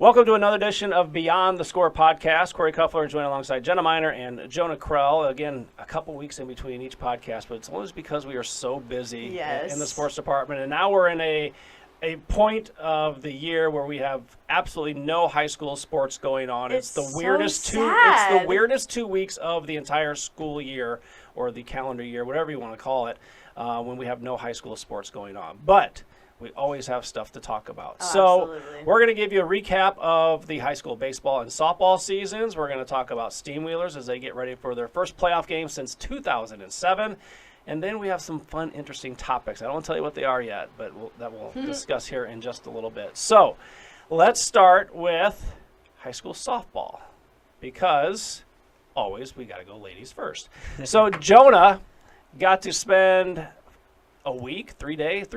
Welcome to another edition of Beyond the Score podcast. Corey Kuffler joined alongside Jenna Miner and Jonah Krell. Again, a couple weeks in between each podcast, but it's always because we are so busy in the sports department. And now we're in a point of the year where we have absolutely no high school sports going on. It's the weirdest sad. It's the weirdest 2 weeks of the entire school year or the calendar year, whatever you want to call it, when we have no high school sports going on. But we always have stuff to talk about. So we're going to give you a recap of the high school baseball and softball seasons. We're going to talk about Steamwheelers as they get ready for their first playoff game since 2007. And then we have some fun, interesting topics. I don't want to tell you what they are yet, but we'll discuss here in just a little bit. So let's start with high school softball because always we got to go ladies first. So Jonah got to spend a week, 3 days,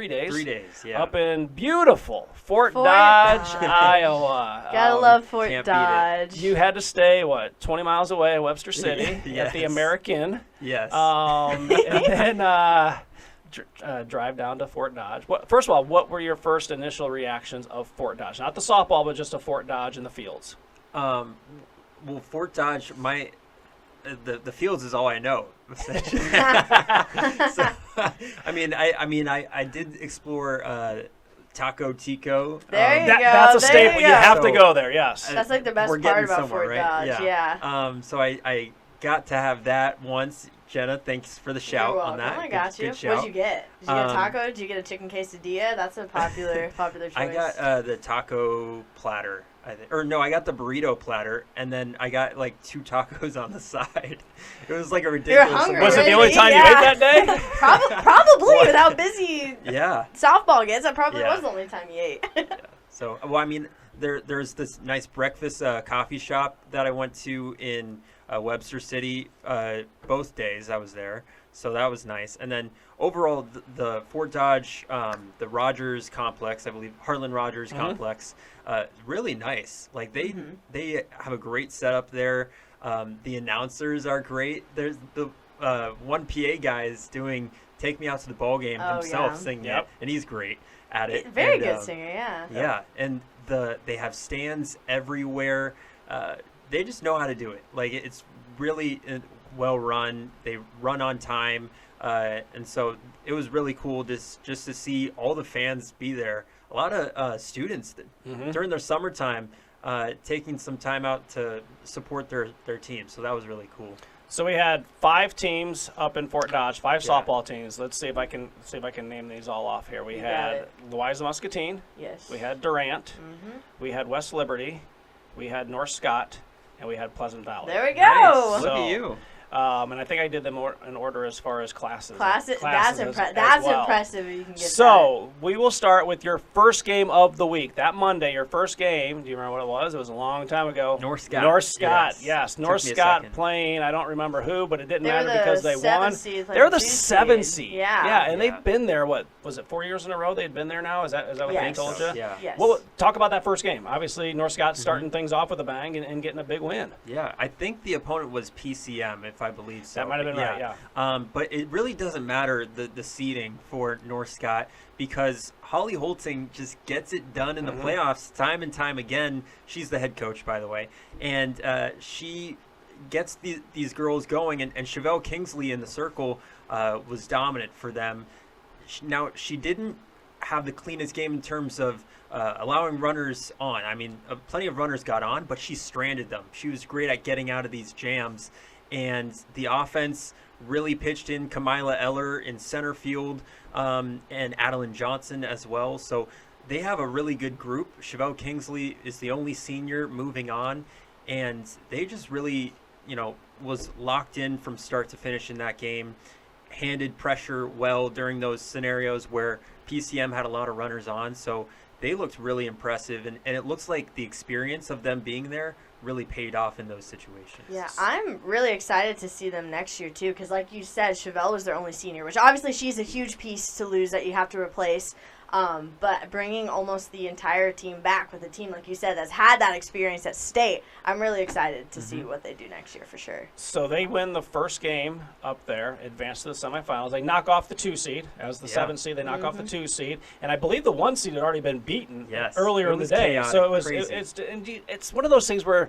yeah. up in beautiful Fort Dodge, Iowa. Gotta love Fort can't beat Dodge. You had to stay, 20 miles away in Webster City Yes. at the American. Yes. And then drive down to Fort Dodge. First of all, what were your first initial reactions of Fort Dodge? Not the softball, but just of Fort Dodge in the fields. Well, Fort Dodge, the fields is all I know. Essentially. So, I did explore Taco Tico. There you go. That's a staple. There You you go. have to go there. Yes. That's like the best We're part getting about somewhere, Fort right? Dodge. Yeah. So I got to have that once. Jenna, thanks for the shout You're on welcome. that. I got you. Good shout. What'd you get? Did you get a taco? Did you get a chicken quesadilla? That's a popular choice. I got the taco platter, I think. Or no, I got the burrito platter, and then I got like 2 tacos on the side. It was like a ridiculous. hungry. Was it the Really? only time you Yeah. ate that day? Probably with how busy Yeah. softball gets. That probably Yeah. was the only time you ate. So, well, I mean, there's this nice breakfast coffee shop that I went to in Webster City both days I was there. So that was nice. And then overall, the Fort Dodge, the Rogers complex, I believe, Harlan Rogers complex, really nice. Like they have a great setup there. The announcers are great. There's the one PA guy is doing "Take Me Out to the Ball Game" himself, singing it, and he's great at it. Very good singer, yeah. Yeah, and they have stands everywhere. They just know how to do it. Like it's really well run. They run on time, and so it was really cool just to see all the fans be there. A lot of students during their summertime taking some time out to support their team. So that was really cool. So we had 5 teams up in Fort Dodge, 5 softball teams. Let's see if I can name these all off here. We had Louisa Muscatine. Yes. We had Durant. We had West Liberty. We had North Scott. And we had Pleasant Valley. There we go. Nice. Look at you. And I think I did them in order as far as classes. That's as impressive. You can get so we will start with your first game of the week. That Monday, your first game. Do you remember what it was? It was a long time ago. North Scott. North Scott, yes. Took North me a Scott second. playing. I don't remember who, but it didn't They matter were the because they won. 7th seed playing They're the 2 7th seed. seed. Yeah. And they've been there. What was it? 4 years in a row they'd been there now. Is that what they told you? Yeah. Yes. Well, talk about that first game. Obviously, North Scott starting things off with a bang and getting a big win. Yeah, I think the opponent was PCM, if I believe so. That might have been right, yeah. But it really doesn't matter the seeding for North Scott because Holly Holting just gets it done in the playoffs time and time again. She's the head coach, by the way. And she gets these girls going. And Chevelle Kingsley in the circle was dominant for them. Now, she didn't have the cleanest game in terms of allowing runners on. I mean, plenty of runners got on, but she stranded them. She was great at getting out of these jams. And the offense really pitched in Kamila Eller in center field and Adeline Johnson as well. So they have a really good group. Chevelle Kingsley is the only senior moving on. And they just really, was locked in from start to finish in that game. Handed pressure well during those scenarios where PCM had a lot of runners on. So they looked really impressive. And it looks like the experience of them being there really paid off in those situations. Yeah, I'm really excited to see them next year, too, because like you said, Chevelle was their only senior, which obviously she's a huge piece to lose that you have to replace. But bringing almost the entire team back with a team, like you said, that's had that experience at state, I'm really excited to see what they do next year for sure. So they win the first game up there, advance to the semifinals. They knock off the 2 seed. As the 7 seed, they knock off the 2 seed. And I believe the 1 seed had already been beaten earlier in the day. Chaotic, so it was crazy. it's one of those things where,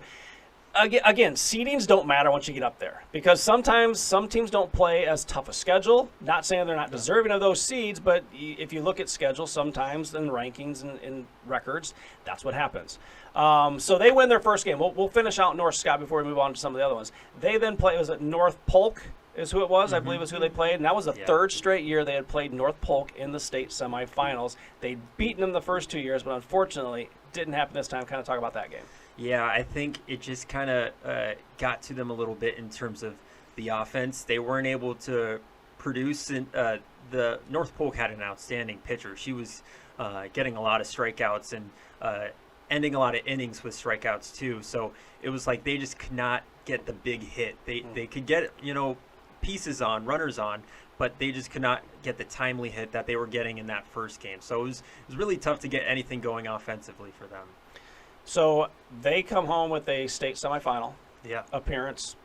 again, seedings don't matter once you get up there, because sometimes some teams don't play as tough a schedule. Not saying they're not deserving of those seeds, but if you look at schedules sometimes and rankings and records, that's what happens. So they win their first game. We'll finish out North Scott before we move on to some of the other ones. They then play, was it North Polk is who it was, I believe is who they played, and that was the third straight year they had played North Polk in the state semifinals. They'd beaten them the first 2 years, but unfortunately didn't happen this time. Kind of talk about that game. Yeah, I think it just kind of got to them a little bit in terms of the offense. They weren't able to produce. The North Polk had an outstanding pitcher. She was getting a lot of strikeouts and ending a lot of innings with strikeouts too. So it was like they just could not get the big hit. They could get pieces on, runners on, but they just could not get the timely hit that they were getting in that first game. So it was really tough to get anything going offensively for them. So they come home with a state semifinal appearance,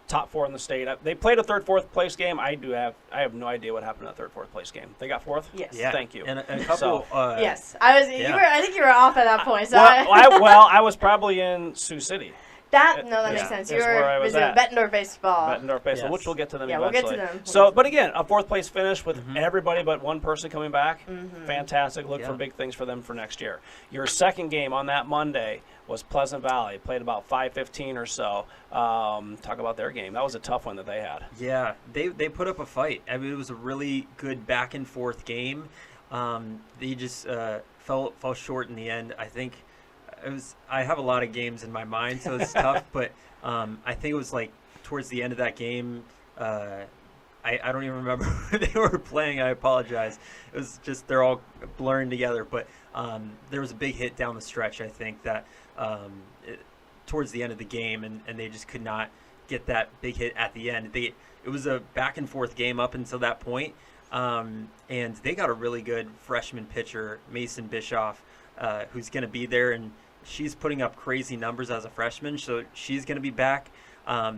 top 4 in the state. They played a third, fourth place game. I have no idea what happened in that third, fourth place game. They got 4th? Yes. Yeah. Thank you. And a couple. Yes, I was. I think you were off at that point. So I was probably in Sioux City. That makes sense. You were visiting Bettendorf baseball. Bettendorf baseball, which we'll get to them eventually. We'll get to them. So, but again, a 4th place finish with everybody but one person coming back. Fantastic. Look for big things for them for next year. Your second game on that Monday was Pleasant Valley. Played about 5:15 or so. Talk about their game. That was a tough one that they had. Yeah, they put up a fight. I mean, it was a really good back and forth game. They just fell short in the end. I think. I have a lot of games in my mind, so it's tough. But I think it was like towards the end of that game. I don't even remember who they were playing. I apologize. It was just they're all blurring together. But there was a big hit down the stretch. I think that towards the end of the game, and they just could not get that big hit at the end. It was a back and forth game up until that point, and they got a really good freshman pitcher, Mason Bischoff, who's going to be there, and she's putting up crazy numbers as a freshman, so she's going to be back.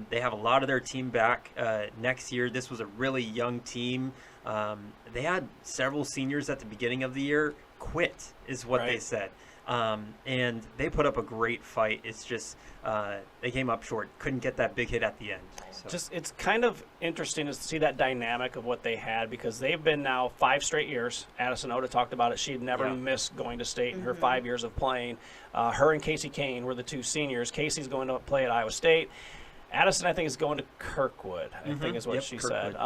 They have a lot of their team back next year. This was a really young team. They had several seniors at the beginning of the year quit, is what they said. And they put up a great fight. It's just they came up short, couldn't get that big hit at the end. So. Just it's kind of interesting to see that dynamic of what they had, because they've been now 5 straight years. Addison Oda talked about it. She had never missed going to state in her 5 years of playing. Her and Casey Kane were the 2 seniors. Casey's going to play at Iowa State. Addison, I think, is going to Kirkwood. I think is what she said.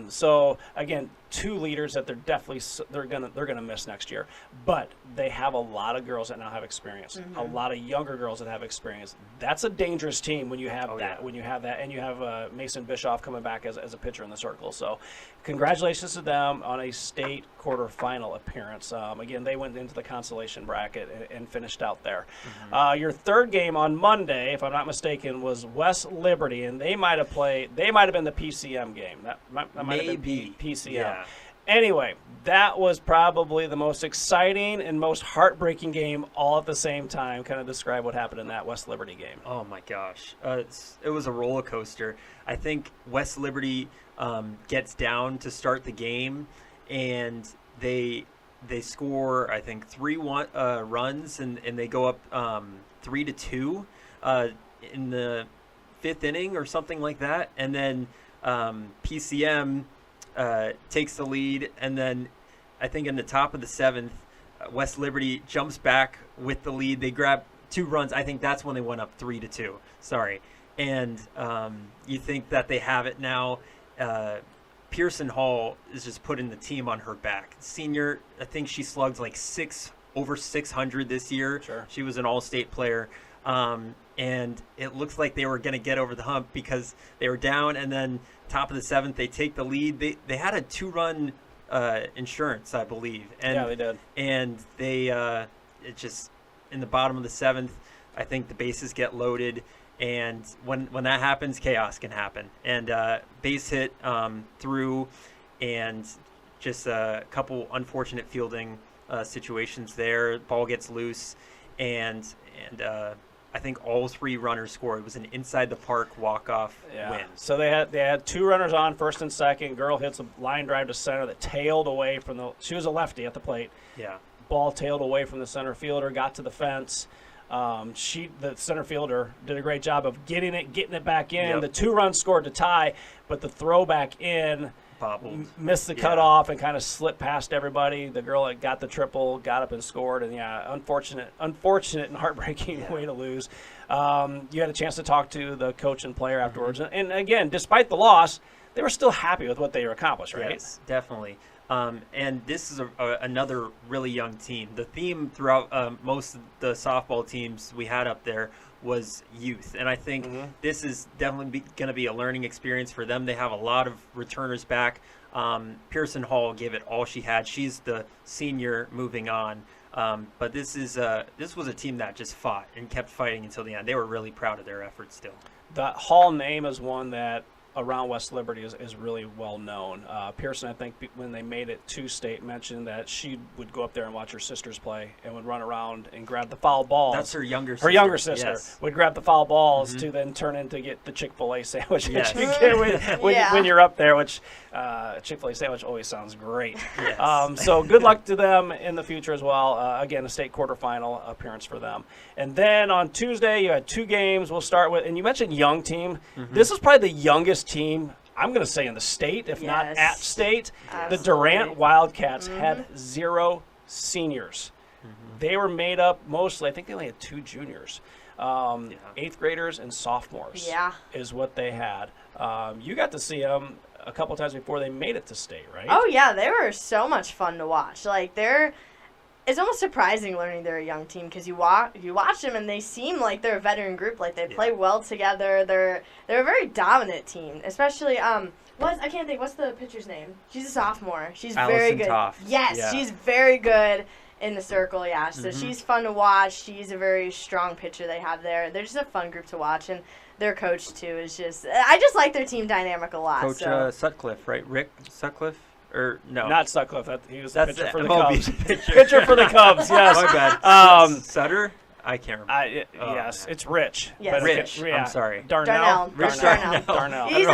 So again, 2 leaders that they're gonna miss next year. But they have a lot of girls that now have experience. A lot of younger girls that have experience. That's a dangerous team when you have that. When you have that, and you have Mason Bischoff coming back as a pitcher in the circle. So congratulations to them on a state quarterfinal appearance. Again, they went into the consolation bracket and finished out there. Your third game on Monday, if I'm not mistaken, was West Liberty, and they might have been the PCM game. That might have been PCM. Yeah. Anyway, that was probably the most exciting and most heartbreaking game all at the same time. Kind of describe what happened in that West Liberty game. Oh my gosh, it was a roller coaster. I think West Liberty gets down to start the game, and they score, I think, 3 runs, and they go up 3-2 in the 5th inning or something like that, and then PCM takes the lead, and then I think in the top of the 7th, West Liberty jumps back with the lead. They grab 2 runs. I think that's when they went up 3-2. Sorry, and you think that they have it now. Pearson Hall is just putting the team on her back. Senior, I think she slugged like over 600 this year. Sure. She was an all-state player. And it looks like they were going to get over the hump because they were down, and then top of the 7th, they take the lead. They had a 2-run insurance, I believe. And, yeah, they did. And they it just in the bottom of the 7th, I think the bases get loaded, and when that happens, chaos can happen. And base hit through, and just a couple unfortunate fielding situations there. Ball gets loose, and I think all 3 runners scored. It was an inside the park walk-off win. So they had 2 runners on, first and second. Girl hits a line drive to center that tailed away from she was a lefty at the plate. Yeah. Ball tailed away from the center fielder, got to the fence. The center fielder did a great job of getting it back in. Yep. The 2 runs scored to tie, but the throw back in missed the cutoff and kind of slipped past everybody. The girl that got the triple got up and scored, and unfortunate and heartbreaking way to lose. You had a chance to talk to the coach and player afterwards, and again, despite the loss, they were still happy with what they accomplished, right? Yes, definitely. And this is another really young team. The theme throughout most of the softball teams we had up there was youth. And I think this is definitely going to be a learning experience for them. They have a lot of returners back. Pearson Hall gave it all she had. She's the senior moving on. But this was a team that just fought and kept fighting until the end. They were really proud of their efforts still. The Hall name is one that around West Liberty is really well known. Pearson, I think, when they made it to state, mentioned that she would go up there and watch her sisters play and would run around and grab the foul balls. That's her younger sister. Her younger sister yes. would grab the foul balls to then turn in to get the Chick-fil-A sandwich Yes. that you get when you're up there, which Chick-fil-A sandwich always sounds great. Yes. So good luck to them in the future as well. Again, a state quarterfinal appearance for them. And then on Tuesday, you had 2 games. We'll start with, and you mentioned young team. This is probably the youngest team, I'm going to say, in the state, if not at state. Absolutely. The Durant Wildcats had 0 seniors. They were made up mostly, I think they only had 2 juniors. 8th graders and sophomores is what they had. You got to see them a couple times before they made it to state, right? Oh, yeah. They were so much fun to watch. Like, it's almost surprising learning they're a young team because you watch them and they seem like they're a veteran group. Like, they play well together. They're a very dominant team, especially I can't think, what's the pitcher's name? She's a sophomore. She's very good. Toft. Yes, she's very good in the circle. Yeah, so she's fun to watch. She's a very strong pitcher they have there. They're just a fun group to watch, and their coach too is just. I just like their team dynamic a lot. Coach Sutcliffe, right? Rick Sutcliffe. Or no, not Sutcliffe. He was the pitcher for the MLB Cubs. Pitcher for the Cubs. Yes. My bad. Sutter. I can't remember. Yes, it's Rich. Yes. Rich. I'm sorry. Darnell. Rich Darnell. Darnell. He's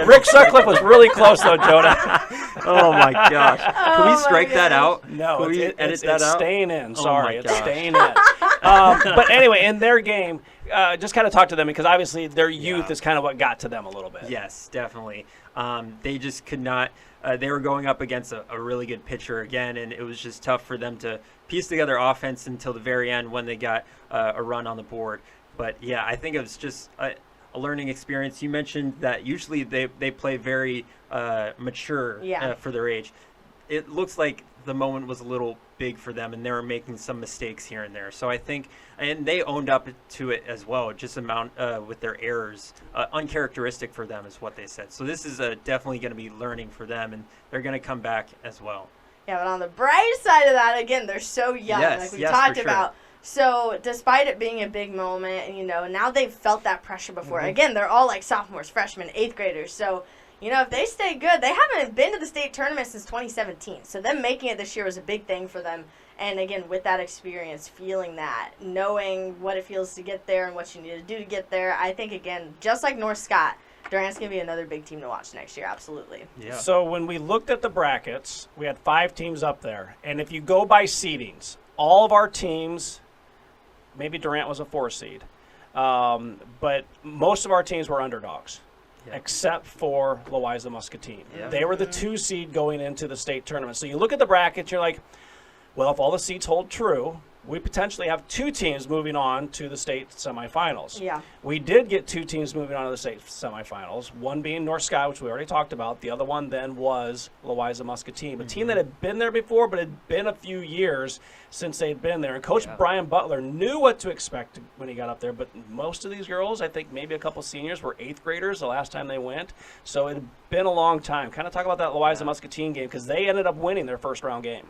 Rick Sutcliffe was really close though, Jonah. Oh my gosh! Can we strike that out? No, Can we edit that it's out? staying in. Oh Sorry, my it's gosh. staying in. But anyway, in their game, just kind of talk to them because obviously their youth is kind of what got to them a little bit. Yes, definitely. They just could not. They were going up against a really good pitcher again, and it was just tough for them to piece together offense until the very end when they got a run on the board. But yeah, I think it was just a learning experience. You mentioned that usually they play very mature for their age. It looks like the moment was a little big for them, and they were making some mistakes here and there. So I think, and they owned up to it as well, just with their errors, uncharacteristic for them is what they said. So this is definitely going to be learning for them, and they're going to come back as well. Yeah, but on the bright side of that, again, they're so young, like we talked about. So despite it being a big moment, and now they've felt that pressure before. Again, they're all like sophomores, freshmen, 8th graders. So if they stay good, they haven't been to the state tournament since 2017. So them making it this year was a big thing for them. And again, with that experience, feeling that, knowing what it feels to get there and what you need to do to get there, I think, again, just like North Scott, Durant's going to be another big team to watch next year, absolutely. Yeah. So when we looked at the brackets, we had 5 teams up there. And if you go by seedings, all of our teams, maybe Durant was a 4 seed, but most of our teams were underdogs. Except for Louisa Muscatine. They were the 2 seed going into the state tournament. So you look at the bracket, you're like, well, if all the seeds hold true, we potentially have 2 teams moving on to the state semifinals. Yeah. We did get 2 teams moving on to the state semifinals, one being North Scott, which we already talked about. The other one then was Louisa Muscatine, a team that had been there before, but had been a few years since they'd been there. And Coach Brian Butler knew what to expect when he got up there, but most of these girls, I think maybe a couple seniors, were 8th graders the last time they went. So it had been a long time. Kind of talk about that Louisa Muscatine game because they ended up winning their first round game.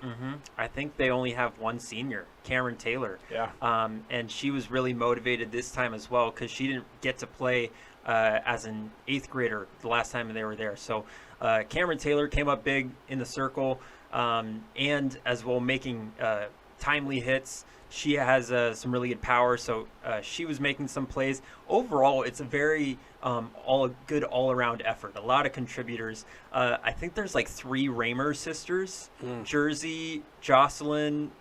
I think they only have 1 senior, Cameron Taylor. And she was really motivated this time as well because she didn't get to play as an 8th grader the last time they were there. So Cameron Taylor came up big in the circle. and as well making timely hits. She has some really good power, so she was making some plays. Overall, it's a very good all-around effort. A lot of contributors. I think there's like 3 Raymer sisters, Jersey, Jocelyn,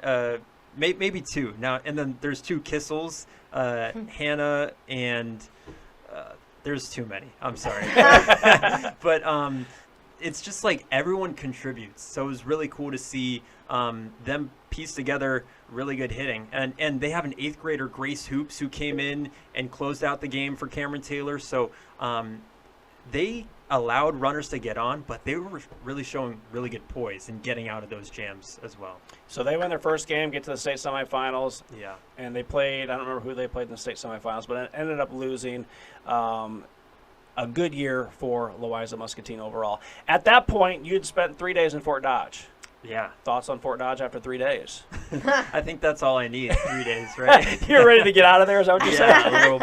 maybe 2 now, and then there's 2 Kissels, Hannah, and there's too many. I'm sorry, but it's just like everyone contributes. So it was really cool to see them piece together really good hitting. And they have an 8th grader, Grace Hoops, who came in and closed out the game for Cameron Taylor. So they allowed runners to get on, but they were really showing really good poise and getting out of those jams as well. So they win their first game, get to the state semifinals. Yeah. And they played, I don't remember who they played in the state semifinals, but it ended up losing. A good year for Louisa Muscatine overall. At that point, you'd spent 3 days in Fort Dodge. Yeah. Thoughts on Fort Dodge after 3 days? I think that's all I need, 3 days, right? You're ready to get out of there, is that what you're saying? Yeah, a little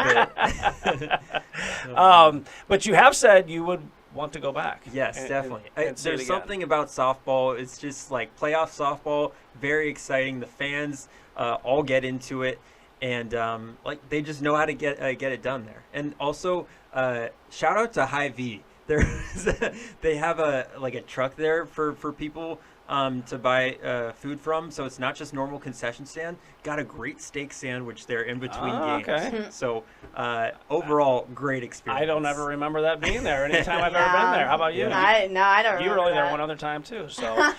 bit. But you have said you would want to go back. Yes, definitely. And there's something about softball. It's just like playoff softball, very exciting. The fans all get into it, and like they just know how to get it done there. And also, shout out to Hy-Vee. They have a truck there for people to buy food from, so it's not just normal concession stand. Got a great steak sandwich there in between games. Okay. So overall, great experience. I don't ever remember that being there anytime I've ever been there. How about you? I don't remember. You were only there one other time too. So,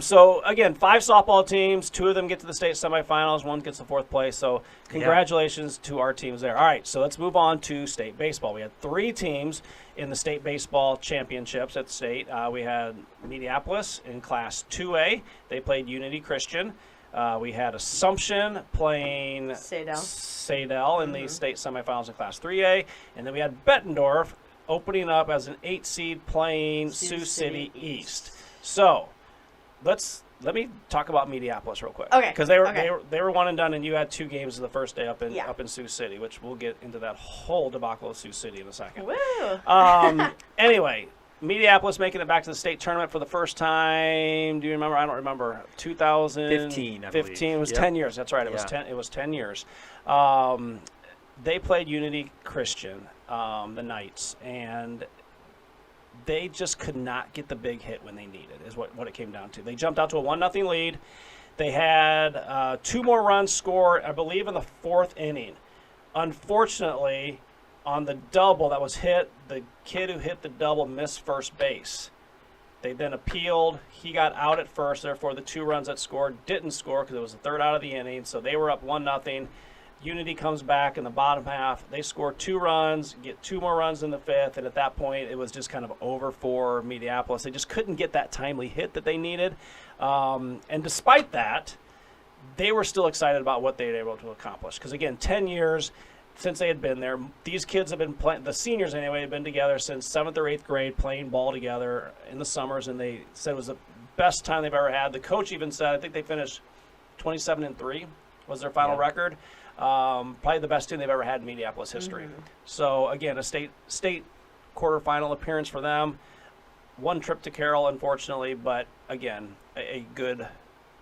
so again, 5 softball teams. 2 of them get to the state semifinals. 1 gets the 4th place. So congratulations to our teams there. All right, so let's move on to state baseball. We had 3 teams in the state baseball championships at the state. We had Mediapolis in Class 2A. They played Unity Christian. We had Assumption playing Sadell in the state semifinals in Class 3A. And then we had Bettendorf opening up as an 8 seed playing Sioux City East. So let me talk about Mediapolis real quick. Okay. Because they were one and done, and you had 2 games the first day up in Sioux City, which we'll get into that whole debacle of Sioux City in a second. Woo! Anyway, Mediapolis making it back to the state tournament for the first time. Do you remember? I don't remember. 2015. 15. It was 10 years. That's right. It was 10 years. They played Unity Christian, the Knights, and they just could not get the big hit when they needed, is what it came down to. They jumped out to a 1-0 lead. They had 2 more runs scored, I believe, in the 4th inning. Unfortunately, on the double that was hit, the kid who hit the double missed first base. They then appealed. He got out at first. Therefore, the 2 runs that scored didn't score because it was the 3rd out of the inning. So they were up 1-0. Unity comes back in the bottom half. They score 2 runs, get 2 more runs in the 5th, and at that point, it was just kind of over for Mediapolis. They just couldn't get that timely hit that they needed. And despite that, they were still excited about what they were able to accomplish. Because, again, 10 years since they had been there, these kids have been playing, the seniors anyway, have been together since 7th or 8th grade playing ball together in the summers, and they said it was the best time they've ever had. The coach even said, I think they finished 27-3 was their final record. Probably the best team they've ever had in Mediapolis history. Mm-hmm. So, again, a state quarterfinal appearance for them. 1 trip to Carroll, unfortunately, but, again, a good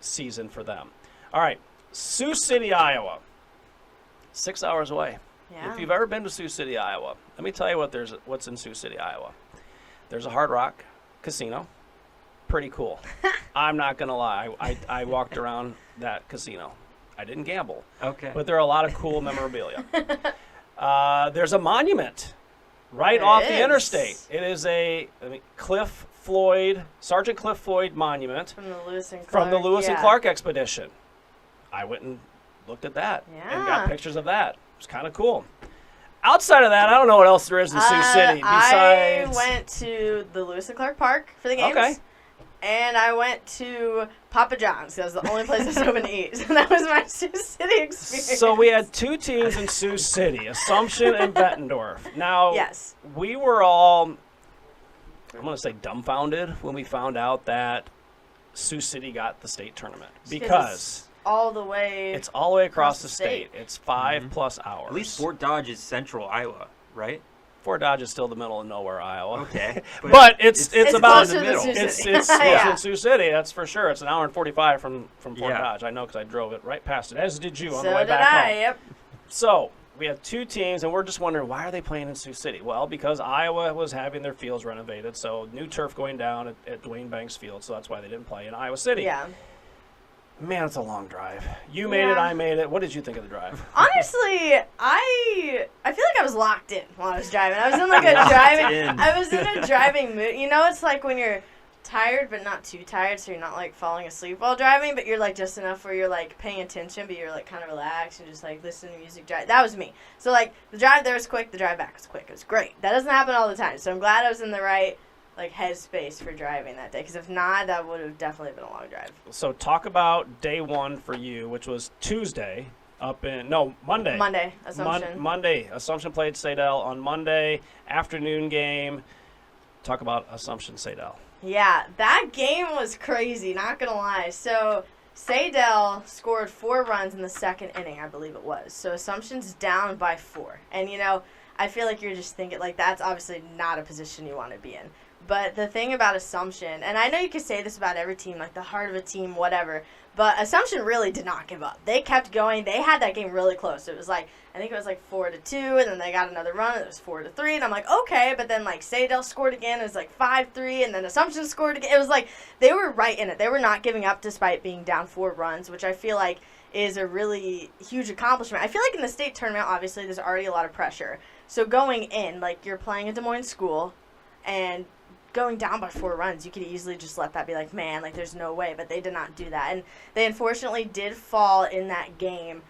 season for them. All right, Sioux City, Iowa. 6 hours away. Yeah. If you've ever been to Sioux City, Iowa, let me tell you what's in Sioux City, Iowa. There's a Hard Rock casino. Pretty cool. I'm not going to lie. I walked around that casino. I didn't gamble. Okay. But there are a lot of cool memorabilia. There's a monument right off the interstate. It is Sergeant Cliff Floyd monument from the Lewis and Clark expedition. I went and looked at that and got pictures of that. It was kind of cool. Outside of that, I don't know what else there is in Sioux City. I went to the Lewis and Clark Park for the games. Okay. And I went to Papa John's. That was the only place I was open to eat. So that was my Sioux City experience. So we had 2 teams in Sioux City, Assumption and Bettendorf. Now, we were all, I'm going to say dumbfounded when we found out that Sioux City got the state tournament. Because it's all the way across the state. It's 5+ hours. At least Fort Dodge is central Iowa, right? Fort Dodge is still the middle of nowhere, Iowa. Okay. But it's about in the middle. It's in Sioux City, that's for sure. It's an hour and 45 from Fort Dodge. I know because I drove it right past it, as did you on the way back home. Yep. So we have two teams, and we're just wondering, why are they playing in Sioux City? Well, because Iowa was having their fields renovated, so new turf going down at Dwayne Banks Field, so that's why they didn't play in Iowa City. Yeah. Man, it's a long drive. You made it, I made it. What did you think of the drive? Honestly, I feel like I was locked in while I was driving. I was in like a driving mood. You know, it's like when you're tired but not too tired, so you're not like falling asleep while driving, but you're like just enough where you're like paying attention, but you're like kind of relaxed and just like listening to music. That was me. So like the drive there was quick, the drive back was quick. It was great. That doesn't happen all the time, so I'm glad I was in the right like headspace for driving that day, because if not, that would have definitely been a long drive. So talk about day one for you, which was Tuesday Monday. Monday, Assumption. Monday, Assumption played Sadell on Monday, afternoon game. Talk about Assumption Sadell. Yeah, that game was crazy, not gonna lie. So Sadell scored 4 runs in the second inning, I believe it was. So Assumption's down by 4. And, you know, I feel like you're just thinking, like, that's obviously not a position you want to be in. But the thing about Assumption, and I know you could say this about every team, like the heart of a team, whatever, but Assumption really did not give up. They kept going. They had that game really close. It was like, I think it was like 4-2, and then they got another run, and it was 4-3, and I'm like, okay, but then like Sadell scored again, it was like 5-3, and then Assumption scored again. It was like they were right in it. They were not giving up despite being down 4 runs, which I feel like is a really huge accomplishment. I feel like in the state tournament, obviously, there's already a lot of pressure. So going in, like you're playing a Des Moines school, and going down by 4 runs, you could easily just let that be like, man, like there's no way. But they did not do that, and they unfortunately did fall in that game.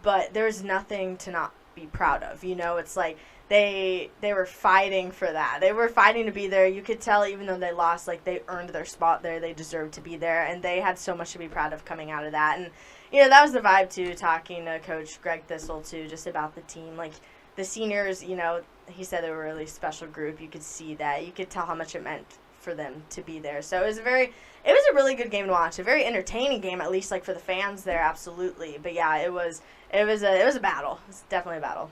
But there's nothing to not be proud of. You know, it's like they were fighting for that. They were fighting to be there. You could tell even though they lost, like they earned their spot there. They deserved to be there, and they had so much to be proud of coming out of that. And you know, that was the vibe too. Talking to Coach Greg Thistle too, just about the team, like. The seniors, you know, he said they were a really special group. You could see that. You could tell how much it meant for them to be there. So it was a really good game to watch. A very entertaining game, at least like for the fans there, absolutely. But yeah, it was a battle. It was definitely a battle.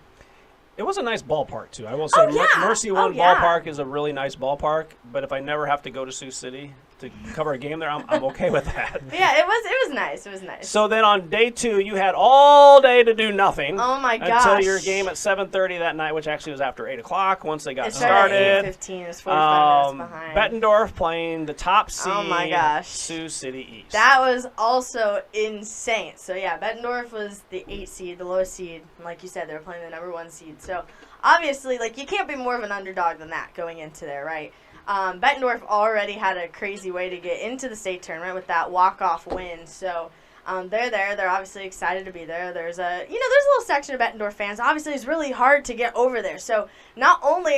It was a nice ballpark too. I will say Mercy One Ballpark is a really nice ballpark, but if I never have to go to Sioux City to cover a game there, I'm okay with that. Yeah, it was nice. It was nice. So then on day 2, you had all day to do nothing. Oh my gosh! Until your game at 7:30 that night, which actually was after 8 o'clock. Once they got started. At 8:15. It was 45 minutes behind. Bettendorf playing the top seed. Oh my gosh! Sioux City East. That was also insane. So yeah, Bettendorf was the 8 seed, the lowest seed. Like you said, they were playing the number 1 seed. So obviously, like you can't be more of an underdog than that going into there, right? Bettendorf already had a crazy way to get into the state tournament with that walk-off win. So they're there. They're obviously excited to be there. There's a little section of Bettendorf fans. Obviously, it's really hard to get over there. So not only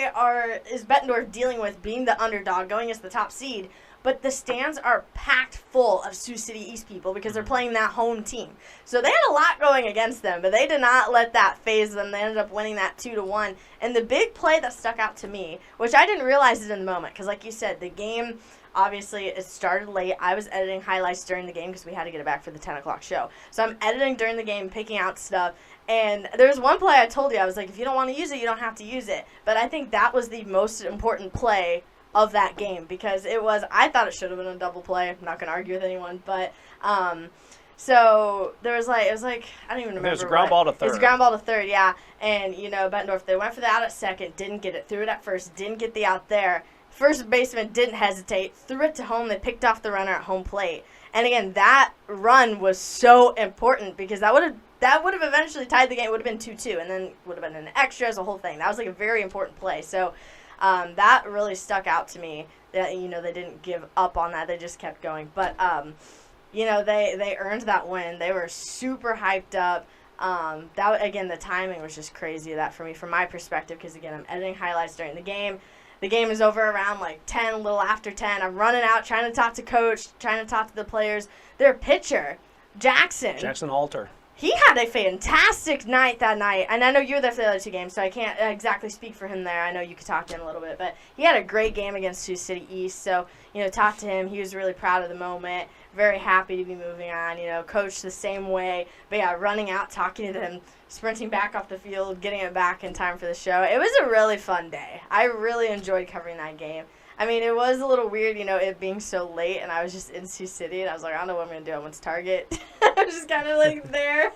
is Bettendorf dealing with being the underdog, going as the top seed, but the stands are packed full of Sioux City East people because they're playing that home team. So they had a lot going against them, but they did not let that phase them. They ended up winning that 2-1. And the big play that stuck out to me, which I didn't realize it in the moment, because like you said, the game, obviously, it started late. I was editing highlights during the game because we had to get it back for the 10 o'clock show. So I'm editing during the game, picking out stuff. And there was one play I told you, I was like, if you don't want to use it, you don't have to use it. But I think that was the most important play of that game, because I thought it should have been a double play. I'm not going to argue with anyone, but so there was I don't even remember. It was ground ball to third. It was ground ball to third, yeah. And you know, Bettendorf, they went for the out at second, didn't get it, threw it at first, didn't get the out there. First baseman didn't hesitate, threw it to home. They picked off the runner at home plate. And again, that run was so important because that would have eventually tied the game. It would have been 2-2, and then would have been an extras, the whole thing. That was like a very important play. So that really stuck out to me. That they didn't give up on that. They just kept going. But they earned that win. They were super hyped up. That again, the timing was just crazy. That for me, from my perspective, because again, I'm editing highlights during the game. The game is over around like 10, a little after 10. I'm running out, trying to talk to coach, trying to talk to the players. Their pitcher, Jackson Alter. He had a fantastic night that night. And I know you were there for the other 2 games, so I can't exactly speak for him there. I know you could talk to him a little bit. But he had a great game against Sioux City East. So, talk to him. He was really proud of the moment. Very happy to be moving on. Coach the same way. But, yeah, running out, talking to them, sprinting back off the field, getting it back in time for the show. It was a really fun day. I really enjoyed covering that game. I mean, it was a little weird, it being so late, and I was just in Sioux City, and I was like, I don't know what I'm going to do. I went to Target. I was just kind of like there.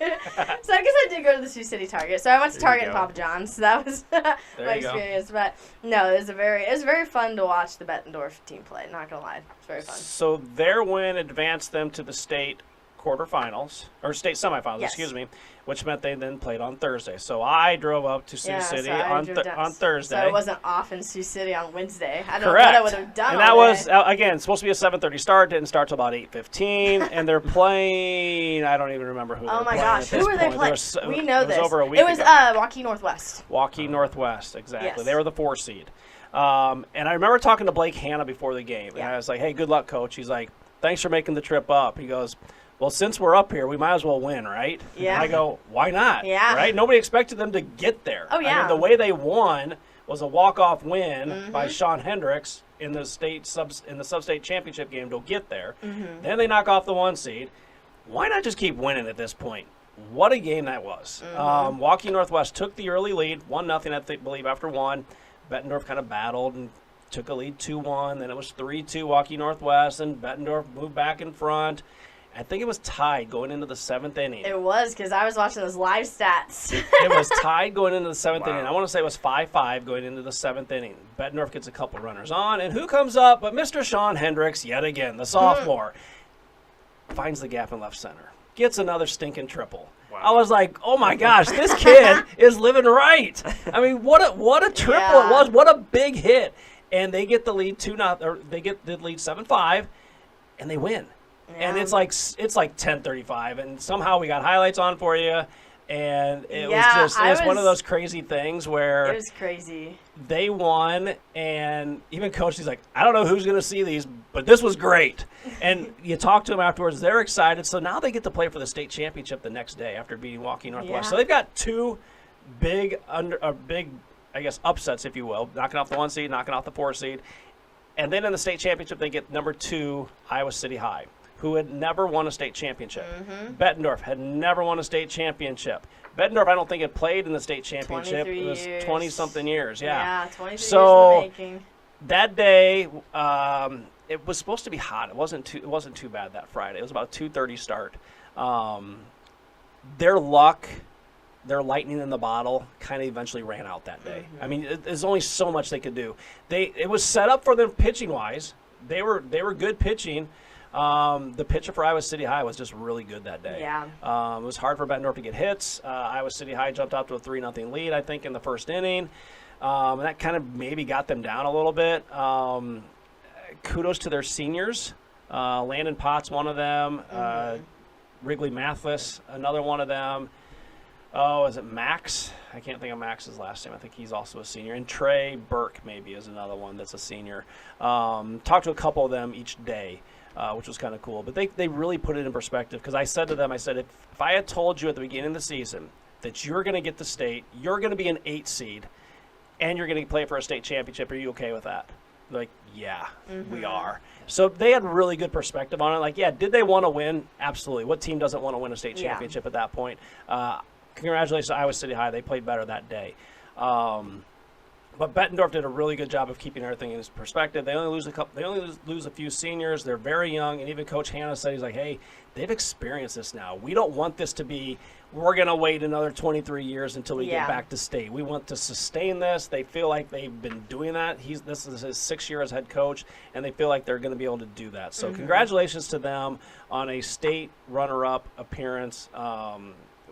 So I guess I did go to the Sioux City Target. So I went to Target and Papa John's. So that was my experience. But no, it was very fun to watch the Bettendorf team play. Not going to lie. It's very fun. So their win advanced them to the state quarterfinals, or state semifinals, excuse me, which meant they then played on Thursday. So I drove up to Sioux City on Thursday. So I wasn't off in Sioux City on Wednesday. I don't Correct. know what I would have done. And that was, again, supposed to be a 7:30 start. Didn't start till about 8:15. And they're playing, I don't even remember who they were playing. Oh, my gosh. Who were they playing? We know this. It was over a week ago. It was Waukee Northwest. Waukee Northwest, exactly. Yes. They were the 4 seed. And I remember talking to Blake Hanna before the game. And I was like, hey, good luck, coach. He's like, thanks for making the trip up. He goes, well, since we're up here, we might as well win, right? Yeah. And I go, why not? Yeah. Right? Nobody expected them to get there. Oh, yeah. I mean, the way they won was a walk-off win by Sean Hendricks in the sub-state championship game to get there. Then they knock off the 1 seed. Why not just keep winning at this point? What a game that was. Waukee Northwest took the early lead, 1-0, I believe, after 1. Bettendorf kind of battled and took a lead 2-1. Then it was 3-2 Waukee Northwest, and Bettendorf moved back in front. I think it was tied going into the 7th inning. It was, because I was watching those live stats. It was tied going into the 7th inning. I want to say it was 5-5 going into the 7th inning. Bettendorf gets a couple runners on, and who comes up but Mr. Sean Hendricks yet again, the sophomore. Finds the gap in left center. Gets another stinking triple. Wow. I was like, oh, my gosh, this kid is living right. I mean, what a triple it was. What a big hit. And they get the lead 2-0, or they get the lead 7-5, and they win. Yeah. And it's like 10:35, and somehow we got highlights on for you, and it was one of those crazy things where it was crazy. They won, and even coach, he's like, I don't know who's going to see these, but this was great. And you talk to them afterwards; they're excited. So now they get to play for the state championship the next day after beating Waukee Northwest. Yeah. So they've got 2 big, I guess, upsets, if you will, knocking off the 1 seed, knocking off the 4 seed, and then in the state championship they get number 2 Iowa City High, who had never won a state championship. Bettendorf had never won a state championship. Bettendorf, I don't think, had played in the state championship. It was 20-something years. Yeah, 23 years in the making. That day, it was supposed to be hot. It wasn't too bad that Friday. It was about a 2:30 start. Their luck, their lightning in the bottle, kind of eventually ran out that day. I mean, there's only so much they could do. It was set up for them pitching-wise. They were good pitching. The pitcher for Iowa City High was just really good that day. Yeah. It was hard for Bettendorf to get hits. Iowa City High jumped out to a 3-0 lead, I think, in the first inning. And that kind of maybe got them down a little bit. Kudos to their seniors. Landon Potts, one of them. Wrigley Mathis, another one of them. Oh, is it Max? I can't think of Max's last name. I think he's also a senior. And Trey Burke maybe is another one that's a senior. Talked to a couple of them each day. Which was kind of cool. But they really put it in perspective, because I said to them, if I had told you at the beginning of the season that you're going to get the state, you're going to be an 8 seed, and you're going to play for a state championship, are you okay with that? They're like, yeah, we are. So they had really good perspective on it. Like, yeah, did they want to win? Absolutely. What team doesn't want to win a state championship at that point? Congratulations to Iowa City High. They played better that day. But Bettendorf did a really good job of keeping everything in his perspective. They only lose a few seniors. They're very young, and even Coach Hanna said, he's like, hey, they've experienced this now. We don't want this to be, we're going to wait another 23 years until we get back to state. We want to sustain this. They feel like they've been doing that. This is his 6th year as head coach, and they feel like they're going to be able to do that. So congratulations to them on a state runner-up appearance.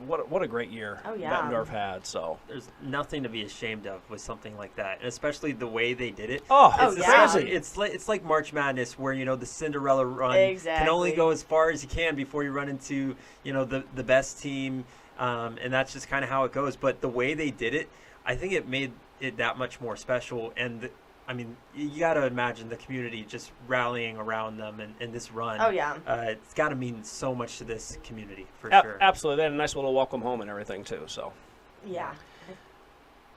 What a great year Bettendorf had. So there's nothing to be ashamed of with something like that, and especially the way they did it. It's crazy. It's like March Madness, where the Cinderella run can only go as far as you can before you run into the best team, and that's just kind of how it goes. But the way they did it, I think it made it that much more special. And I mean, you got to imagine the community just rallying around them and this run. It's got to mean so much to this community, for sure. Absolutely. They had a nice little welcome home and everything, too. So. Yeah.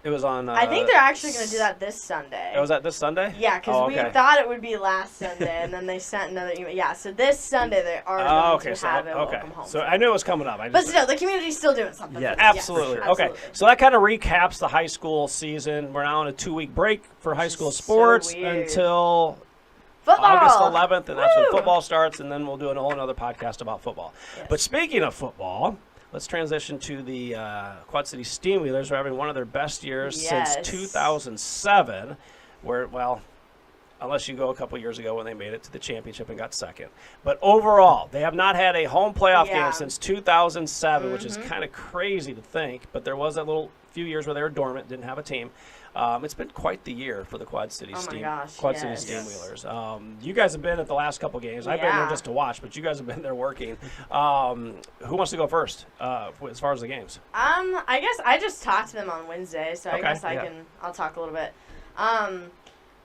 It was on. I think they're actually going to do that this Sunday. Was that this Sunday? Yeah, because we thought it would be last Sunday, and then they sent another email. Yeah, so this Sunday they are going to have it. Welcome home. So I knew it was coming up. But still, the community's still doing something. Yeah, absolutely. Yes, okay, so that kind of recaps the high school season. We're now on a 2-week break for high school sports until football. August 11th, and that's when football starts, and then we'll do a whole other podcast about football. Yes. But speaking of football, let's transition to the Quad Cities Steamwheelers. We're having one of their best years since 2007, where, well, unless you go a couple years ago when they made it to the championship and got second. But overall, they have not had a home playoff game since 2007, which is kind of crazy to think, but there was that little few years where they were dormant, didn't have a team. It's been quite the year for the Quad Cities Steamwheelers. You guys have been at the last couple games. I've been there just to watch, but you guys have been there working. Who wants to go first as far as the games? I guess I just talked to them on Wednesday, so I guess I'll talk a little bit.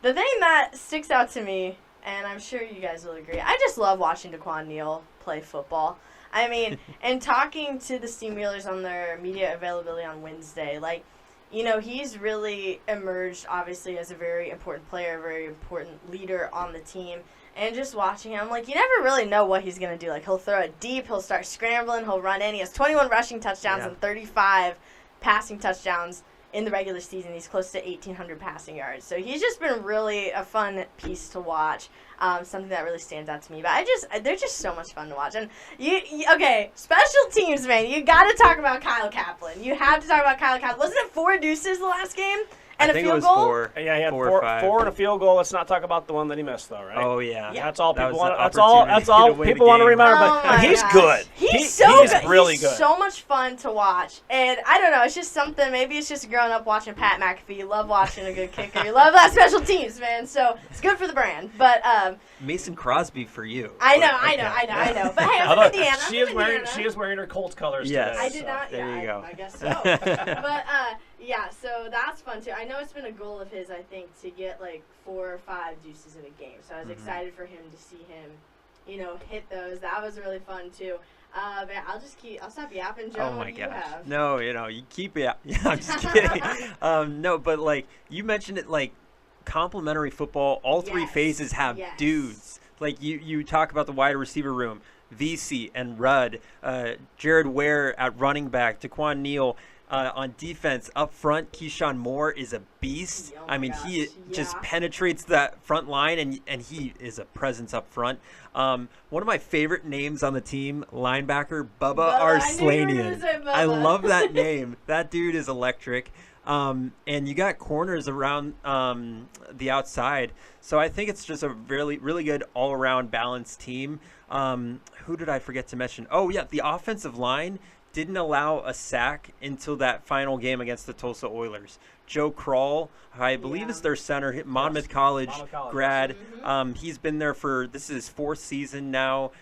The thing that sticks out to me, and I'm sure you guys will agree, I just love watching DeQuan Neal play football. I mean, and talking to the Steamwheelers on their media availability on Wednesday, like, you know, he's really emerged, obviously, as a very important player, a very important leader on the team. And just watching him, like, you never really know what he's going to do. Like, he'll throw it deep, he'll start scrambling, he'll run in. He has 21 rushing touchdowns and 35 passing touchdowns in the regular season. He's close to 1,800 passing yards. So he's just been really a fun piece to watch. Something that really stands out to me. But they're just so much fun to watch. And okay, special teams, man. You got to talk about Kyle Kaplan. You have to talk about Kyle Kaplan. Wasn't it 4 deuces the last game? And I think a field it was goal? 4. Yeah, he had 4 or 5. 4 and a field goal. Let's not talk about the one that he missed, though, right? Oh yeah. That's all people want. That's all people want to remember. But he's good. He's so good. Really good. So much fun to watch. And I don't know. It's just something. Maybe it's just growing up watching Pat McAfee. You love watching a good kicker. You love that special teams, man. So it's good for the brand. But Mason Crosby for you. I know. But hey, I'm from Indiana. She is wearing her Colts colors today. I did not. There you go. I guess so. But yeah, so that's fun too. I know it's been a goal of his, I think, to get like 4 or 5 deuces in a game. So I was excited for him to see him, hit those. That was really fun too. But I'll stop yapping, Joe. Oh my gosh. No, you keep it. Yeah, I'm just kidding. No, but like you mentioned it, like complimentary football. All 3 phases have dudes. Like you talk about the wide receiver room, VC and Rudd, Jared Ware at running back, DeQuan Neal. On defense, up front, Keyshawn Moore is a beast. He just penetrates that front line, and he is a presence up front. One of my favorite names on the team, linebacker Bubba Arslanian. I love that name. That dude is electric. And you got corners around the outside. So I think it's just a really, really good all-around balanced team. Who did I forget to mention? Oh, yeah, the offensive line didn't allow a sack until that final game against the Tulsa Oilers. Joe Kroll, I believe is their center, Monmouth College grad. He's been there this is his 4th season now.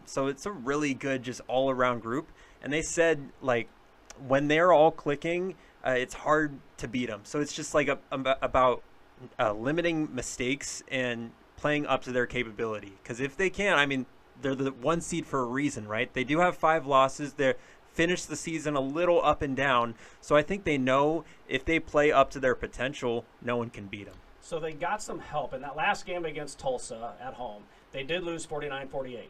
So it's a really good, just all-around group. And they said, like, when they're all clicking, it's hard to beat them. So it's just like about limiting mistakes and playing up to their capability. Because if they can, they're the 1 seed for a reason, right? They do have 5 losses. They're finished the season a little up and down. So I think they know if they play up to their potential, no one can beat them. So they got some help. In that last game against Tulsa at home, they did lose 49-48.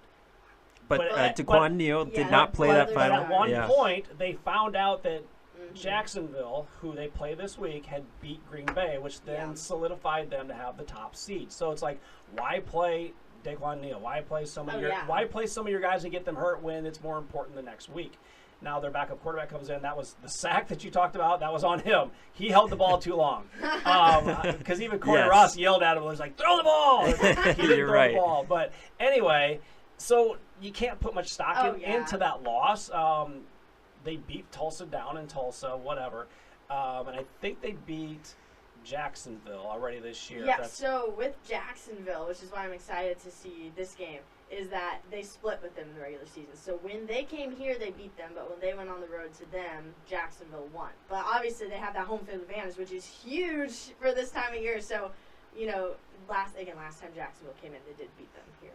But DeQuan Neal did not play that final. At one point, they found out that Jacksonville, who they play this week, had beat Green Bay, which then solidified them to have the top seed. So it's like, why play DeQuan Neal? Why play some of your guys and get them hurt when it's more important the next week? Now their backup quarterback comes in. That was the sack that you talked about. That was on him. He held the ball too long. Because even Corey Ross yelled at him. He was like, throw the ball. He didn't throw the ball. But anyway, so you can't put much stock into that loss. They beat Tulsa down in Tulsa, whatever. And I think they beat Jacksonville already this year. Yeah, so with Jacksonville, which is why I'm excited to see this game, is that they split with them in the regular season. So when they came here, they beat them, but when they went on the road to them, Jacksonville won. But obviously they have that home field advantage, which is huge for this time of year. So, last time Jacksonville came in, they did beat them here.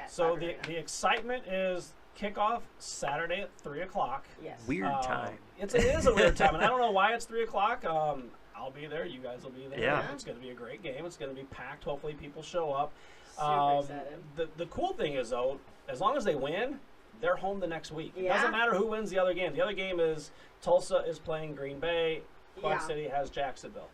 So the excitement is kickoff Saturday at 3 o'clock. Yes. Weird time. It is a weird time, and I don't know why it's 3 o'clock. I'll be there. You guys will be there. Yeah. It's going to be a great game. It's going to be packed. Hopefully people show up. Super excited. The cool thing is, though, as long as they win, they're home the next week. It Yeah. doesn't matter who wins the other game. The other game is Tulsa is playing Green Bay. Quad City has Jacksonville.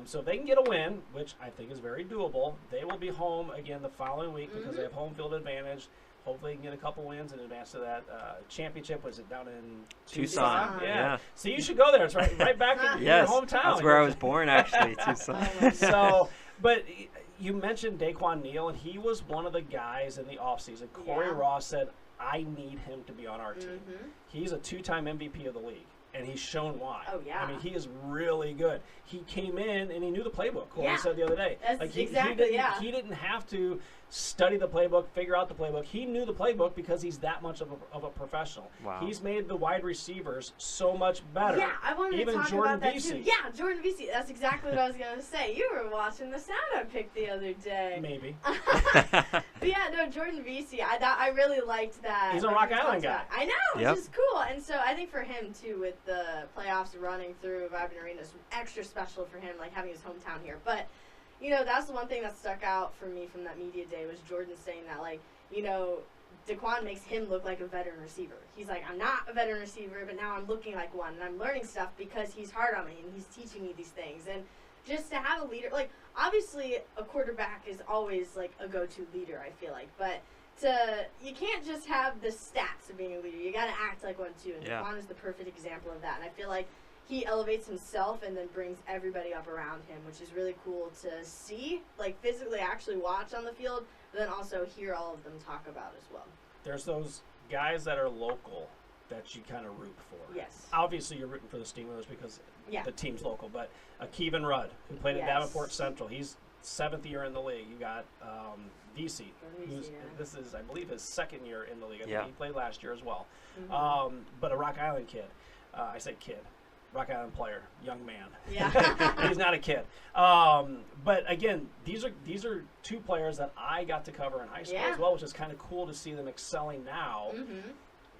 So if they can get a win, which I think is very doable, they will be home again the following week because they have home field advantage. Hopefully, they can get a couple wins in advance of that championship. Was it down in Tucson? Yeah. So you should go there. It's right back in your hometown. That's where I was born, actually, Tucson. So, but you mentioned Daquan Neal, and he was one of the guys in the offseason. Corey Ross said, I need him to be on our team. He's a 2-time MVP of the league. And he's shown why. Oh, yeah. I mean, he is really good. He came in and he knew the playbook. Corey said the other day. That's he didn't have to study the playbook, figure out the playbook. He knew the playbook because he's that much of a professional. Wow. He's made the wide receivers so much better. Yeah, I wanted Even to talk Jordan about that Vesey. too. Yeah, Jordan Vesey. That's exactly what I was going to say. You were watching the sound I picked the other day. Maybe. But yeah, no, Jordan Vesey. I really liked that. He's a Rock Island guy. I know, which is cool. And so I think for him too, with the playoffs running through Vibrant Arena, is extra special for him, like having his hometown here. But you know, that's the one thing that stuck out for me from that media day was Jordan saying that, like, you know, Daquan makes him look like a veteran receiver. He's like, I'm not a veteran receiver, but now I'm looking like one, and I'm learning stuff because he's hard on me and he's teaching me these things. And just to have a leader, like, obviously a quarterback is always like a go-to leader, I feel like, but you can't just have the stats of being a leader. You got to act like one too, and Daquan is the perfect example of that. And I feel like he elevates himself and then brings everybody up around him, which is really cool to see, like physically actually watch on the field, but then also hear all of them talk about as well. There's those guys that are local that you kind of root for. Yes. Obviously, you're rooting for the Steamwheelers because the team's local, but Kevin Rudd, who played at Davenport Central, he's 7th year in the league. You got Vesey, who's this is, I believe, his 2nd year in the league. I think he played last year as well. But a Rock Island kid. I say kid. Rock Island player, young man. Yeah. He's not a kid. But again, these are 2 players that I got to cover in high school as well, which is kind of cool to see them excelling now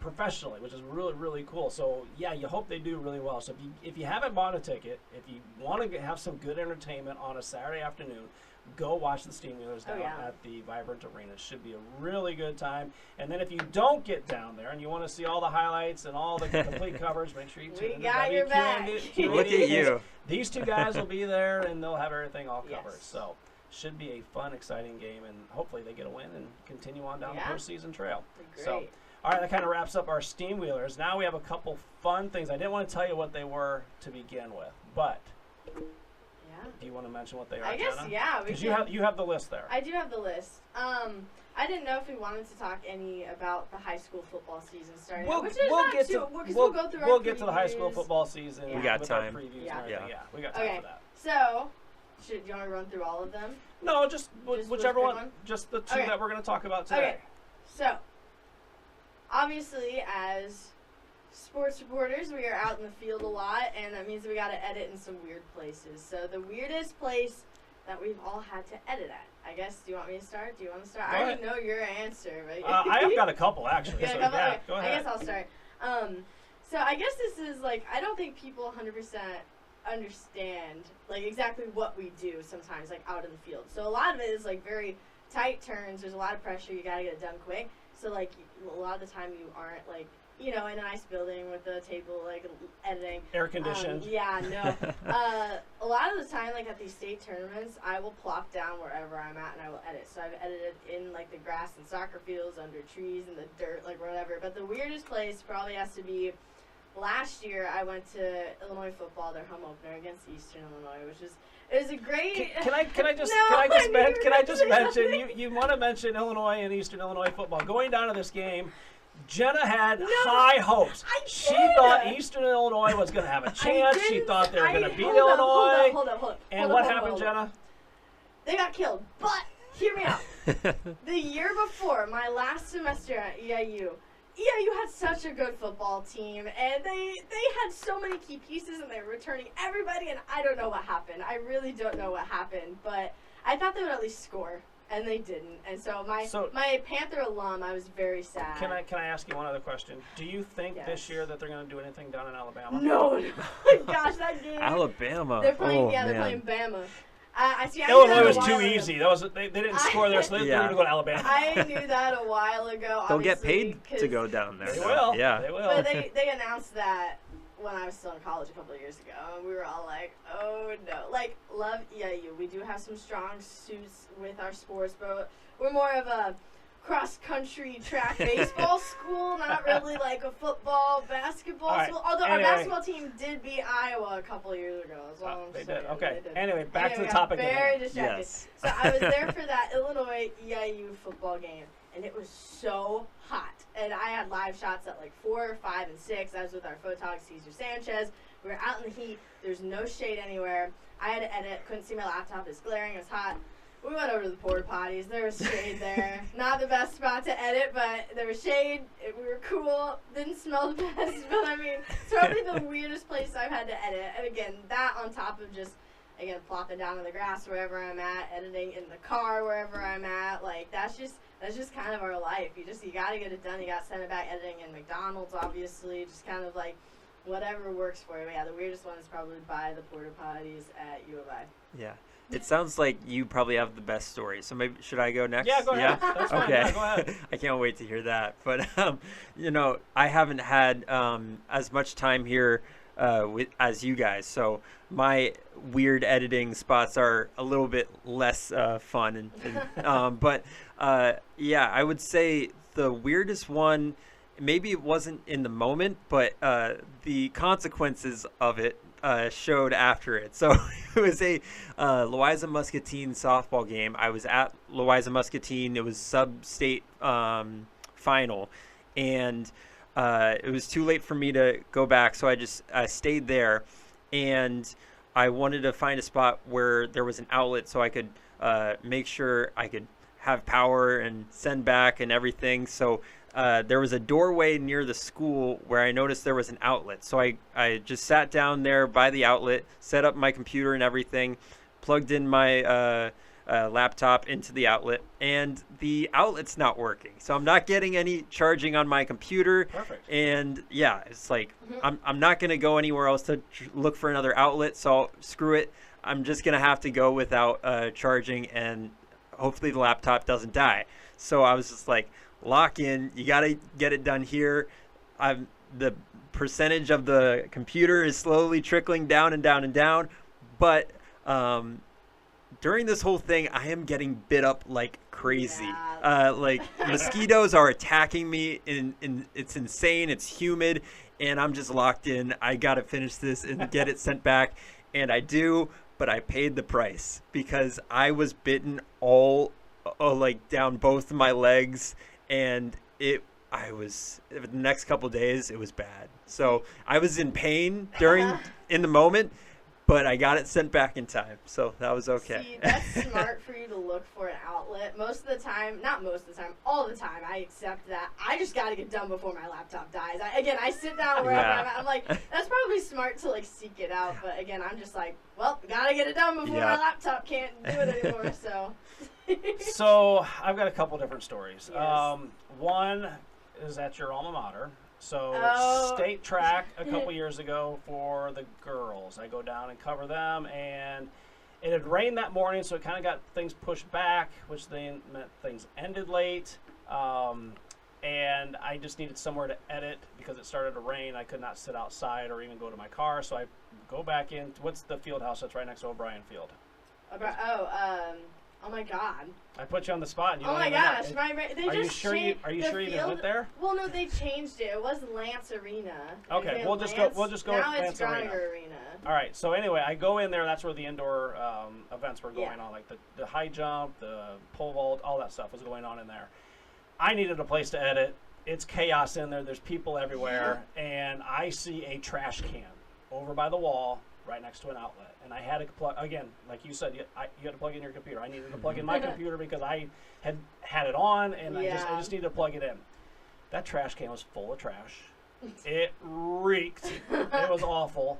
professionally, which is really, really cool. So yeah, you hope they do really well. So if you haven't bought a ticket, if you want to have some good entertainment on a Saturday afternoon, go watch the Steamwheelers down at the Vibrant Arena. It should be a really good time. And then if you don't get down there and you want to see all the highlights and all the complete coverage, make sure you tune in to WQAM. Look at you. These 2 guys will be there and they'll have everything all covered. So should be a fun, exciting game, and hopefully they get a win and continue on down the postseason trail. So, all right, that kind of wraps up our Steamwheelers. Now we have a couple fun things. I didn't want to tell you what they were to begin with, but do you want to mention what they are, I guess, Jenna? Because you have the list there. I do have the list. I didn't know if we wanted to talk any about the high school football season starting. We'll get to the high school football season. We got time. Previews and everything. Yeah, we got time for that. So, do you want to run through all of them? No, just whichever one. Just the 2 that we're going to talk about today. Okay. So, obviously, as sports reporters, we are out in the field a lot, and that means we got to edit in some weird places. So the weirdest place that we've all had to edit at, I guess. Do you want me to start? Do you want to start? I already know your answer, but I have got a couple actually. So yeah, go ahead. I guess I'll start. So I guess this is like, I don't think people 100% understand like exactly what we do sometimes, like out in the field. So a lot of it is like very tight turns. There's a lot of pressure. You gotta get it done quick. So like a lot of the time you aren't like, you know, in a nice building with a table, like, editing. Air conditioned. A lot of the time, like, at these state tournaments, I will plop down wherever I'm at and I will edit. So I've edited in, like, the grass and soccer fields, under trees, in the dirt, like, whatever. But the weirdest place probably has to be, last year I went to Illinois football, their home opener against Eastern Illinois, which is, it was a great. Can I just mention, you want to mention Illinois and Eastern Illinois football. Going down to this game, Jenna had high hopes. She thought Eastern Illinois was going to have a chance. She thought they were going to beat Illinois. Hold up. And what happened, Jenna? They got killed. But, hear me out. The year before, my last semester at EIU had such a good football team, and they had so many key pieces, and they were returning everybody, and I don't know what happened. I really don't know what happened, but I thought they would at least score. And they didn't. And so my Panther alum, I was very sad. Can I ask you one other question? Do you think this year that they're going to do anything down in Alabama? No. Gosh, that game. Alabama. They're playing. They're playing Bama. Illinois was too easy. They didn't score there, so they were going to go to Alabama. I knew that a while ago. They'll get paid to go down there. They will. Yeah. They will. But they announced that when I was still in college a couple of years ago, and we were all like, oh no. Like, love EIU. We do have some strong suits with our sports, but we're more of a cross-country track baseball school, not really like a football, basketball school. Although our basketball team did beat Iowa a couple of years ago. They did. Okay. Anyway, back to the topic. Very distracted. Yes. So I was there for that Illinois EIU football game, and it was so hot. And I had live shots at like 4, 5, and 6. I was with our photog, Cesar Sanchez. We were out in the heat. There's no shade anywhere. I had to edit. Couldn't see my laptop. It was glaring. It was hot. We went over to the porta potties. There was shade there. Not the best spot to edit, but there was shade. We were cool. Didn't smell the best, but I mean, it's probably the weirdest place I've had to edit. And again, that on top of just, again, plopping down on the grass wherever I'm at, editing in the car wherever I'm at. Like, that's just kind of our life. You got to get it done. You got to send it back, editing in McDonald's, obviously. Just kind of like whatever works for you. Yeah, the weirdest one is probably by the porta potties at U of I. Yeah. It sounds like you probably have the best story. So maybe should I go next? Yeah, go ahead. Yeah? That's fine. Okay. Yeah, go ahead. I can't wait to hear that. But I haven't had as much time here as you guys. So my weird editing spots are a little bit less fun. But I would say the weirdest one. Maybe it wasn't in the moment, but the consequences of it showed after it. So it was a Louisa Muscatine softball game. I was at Louisa Muscatine. It was sub-state final, and it was too late for me to go back, so I stayed there, and I wanted to find a spot where there was an outlet so I could make sure I could have power and send back and everything. So there was a doorway near the school where I noticed there was an outlet. So I just sat down there by the outlet, set up my computer and everything, plugged in my laptop into the outlet, and the outlet's not working. So I'm not getting any charging on my computer. Perfect. And yeah, it's like I'm not going to go anywhere else to look for another outlet. So screw it. I'm just going to have to go without charging, and hopefully the laptop doesn't die. So I was just like, lock in, you got to get it done here. The percentage of the computer is slowly trickling down and down and down, but during this whole thing I am getting bit up like crazy. Like mosquitoes are attacking me, and it's insane. It's humid, and I'm just locked in. I got to finish this and get it sent back, and I do, but I paid the price because I was bitten all like down both of my legs, and the next couple of days it was bad. So I was in pain in the moment, but I got it sent back in time, so that was okay. See, that's smart for you to look for an outlet. Most of the time, not most of the time, all the time, I accept that. I just got to get done before my laptop dies. I sit down wherever I'm at. I'm like, that's probably smart to like seek it out, but again, I'm just like, well, got to get it done before my laptop can't do it anymore, so. So I've got a couple different stories. Yes. One is at your alma mater. So state track a couple years ago for the girls. I go down and cover them, and it had rained that morning, so it kind of got things pushed back, which then meant things ended late. And I just needed somewhere to edit because it started to rain. I could not sit outside or even go to my car, so I go back in. What's the field house that's right next to O'Brien Field? Oh my God! I put you on the spot. And you oh my gosh! Are you sure you even went there? Well, no, they changed it. It was Lance Arena. Okay, we'll just go. Now with it's Lance Arena. All right. So anyway, I go in there. That's where the indoor events were going on, like the high jump, the pole vault, all that stuff was going on in there. I needed a place to edit. It's chaos in there. There's people everywhere, and I see a trash can over by the wall, right next to an outlet. And I had to plug, again, like you said, you had to plug in your computer. I needed to plug in my computer because I had it on, and I just needed to plug it in. That trash can was full of trash. It reeked. It was awful.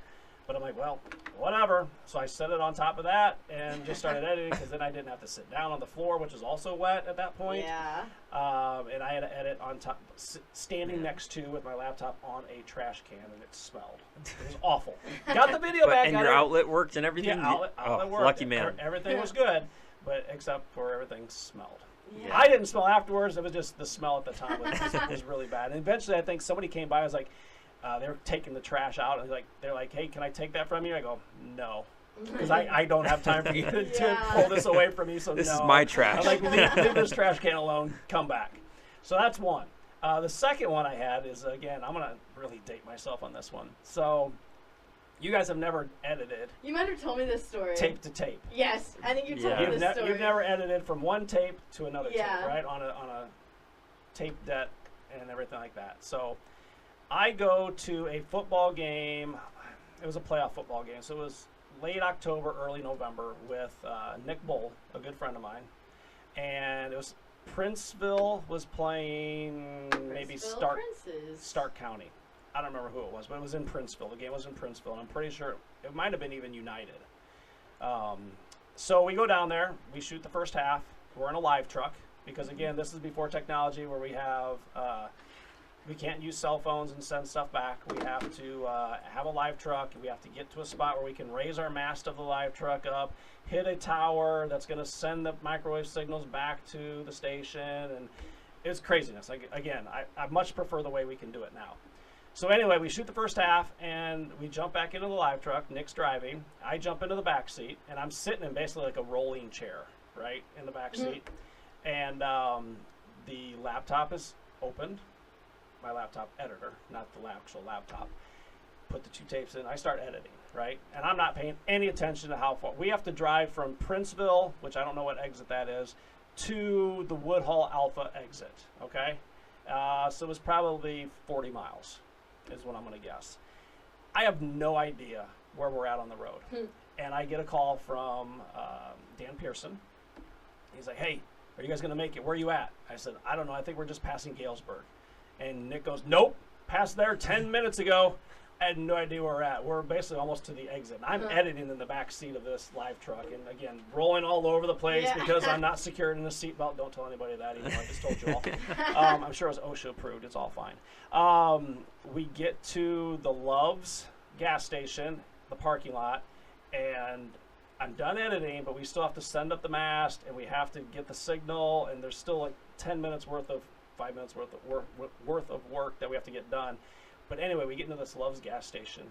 But I'm like, well, whatever. So I set it on top of that and just started editing because then I didn't have to sit down on the floor, which was also wet at that point. Yeah. And I had to edit on top, standing next to with my laptop on a trash can, and it smelled. It was awful. Got the video back. And your outlet worked and everything? Yeah, outlet worked. Lucky man. Everything was good, but except for everything smelled. Yeah. I didn't smell afterwards. It was just the smell at the time was really bad. And eventually, I think somebody came by. I was like, they were taking the trash out, and they're like, hey, can I take that from you? I go, no, because I don't have time for you to pull this away from me. So this no. is my trash. I'm like, leave this trash can alone. Come back. So that's one. The second one I had is, again, I'm gonna really date myself on this one. So you guys have never edited. You might have told me this story. Tape to tape. Yes, I think you told me this story. You've never edited from one tape to another tape, Yeah. right? On a tape deck and everything like that. So I go to a football game. It was a playoff football game, so it was late October, early November with Nick Bull, a good friend of mine, and it was Princeville was playing maybe Stark County. I don't remember who it was, but it was in Princeville. The game was in Princeville, and I'm pretty sure it might have been even United. So we go down there. We shoot the first half. We're in a live truck because, again, this is before technology where we have we can't use cell phones and send stuff back. We have to have a live truck. We have to get to a spot where we can raise our mast of the live truck up, hit a tower that's going to send the microwave signals back to the station, and it's craziness. Again, I much prefer the way we can do it now. So anyway, we shoot the first half, and we jump back into the live truck. Nick's driving. I jump into the back seat, and I'm sitting in basically like a rolling chair, right, in the back seat. And the laptop is opened. My laptop editor, not the actual laptop. Put the two tapes in. I start editing, right? And I'm not paying any attention to how far. We have to drive from Princeville, which I don't know what exit that is, to the Woodhull Alpha exit, okay? So it was probably 40 miles is what I'm going to guess. I have no idea where we're at on the road. And I get a call from Dan Pearson. He's like, hey, are you guys going to make it? Where are you at? I said, I don't know. I think we're just passing Galesburg. And Nick goes, nope, passed there 10 minutes ago. I had no idea where we're at. We're basically almost to the exit. And I'm editing in the back seat of this live truck. And again, rolling all over the place because I'm not secured in the seatbelt. Don't tell anybody that, even though I just told you all. I'm sure it was OSHA approved. It's all fine. We get to the Love's gas station, the parking lot, and I'm done editing, but we still have to send up the mast, and we have to get the signal, and there's still like 10 minutes worth of 5 minutes worth of work that we have to get done. But anyway, we get into this Love's gas station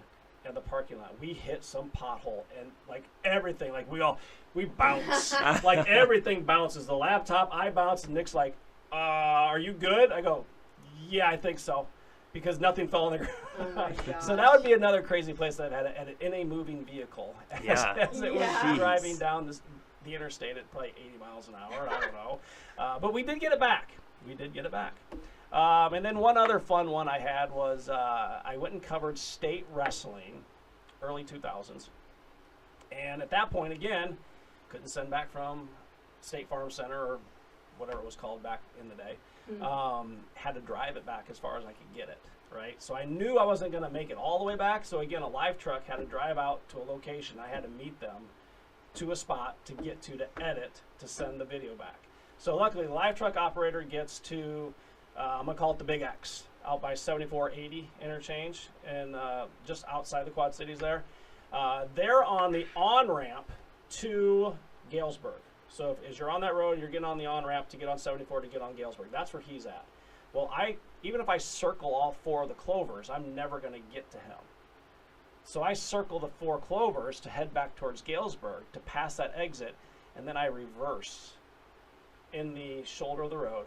and the parking lot. We hit some pothole, and like everything, like we bounce. Like everything bounces. The laptop, I bounce, and Nick's like, are you good? I go, yeah, I think so. Because nothing fell on the ground. Oh my gosh. So that would be another crazy place that I've had to edit in a moving vehicle. As it was driving down the interstate at probably 80 miles an hour. I don't know. But we did get it back. And then one other fun one I had was I went and covered state wrestling, early 2000s. And at that point, again, couldn't send back from State Farm Center or whatever it was called back in the day. Had to drive it back as far as I could get it, right? So I knew I wasn't going to make it all the way back. So again, a live truck had to drive out to a location. I had to meet them to a spot to get to edit, to send the video back. So luckily, the live truck operator gets to, I'm going to call it the Big X, out by 7480 interchange, and just outside the Quad Cities there. They're on the on-ramp to Galesburg. So as you're on that road, you're getting on the on-ramp to get on 74 to get on Galesburg. That's where he's at. Well, even if I circle all four of the clovers, I'm never going to get to him. So I circle the four clovers to head back towards Galesburg to pass that exit, and then I reverse in the shoulder of the road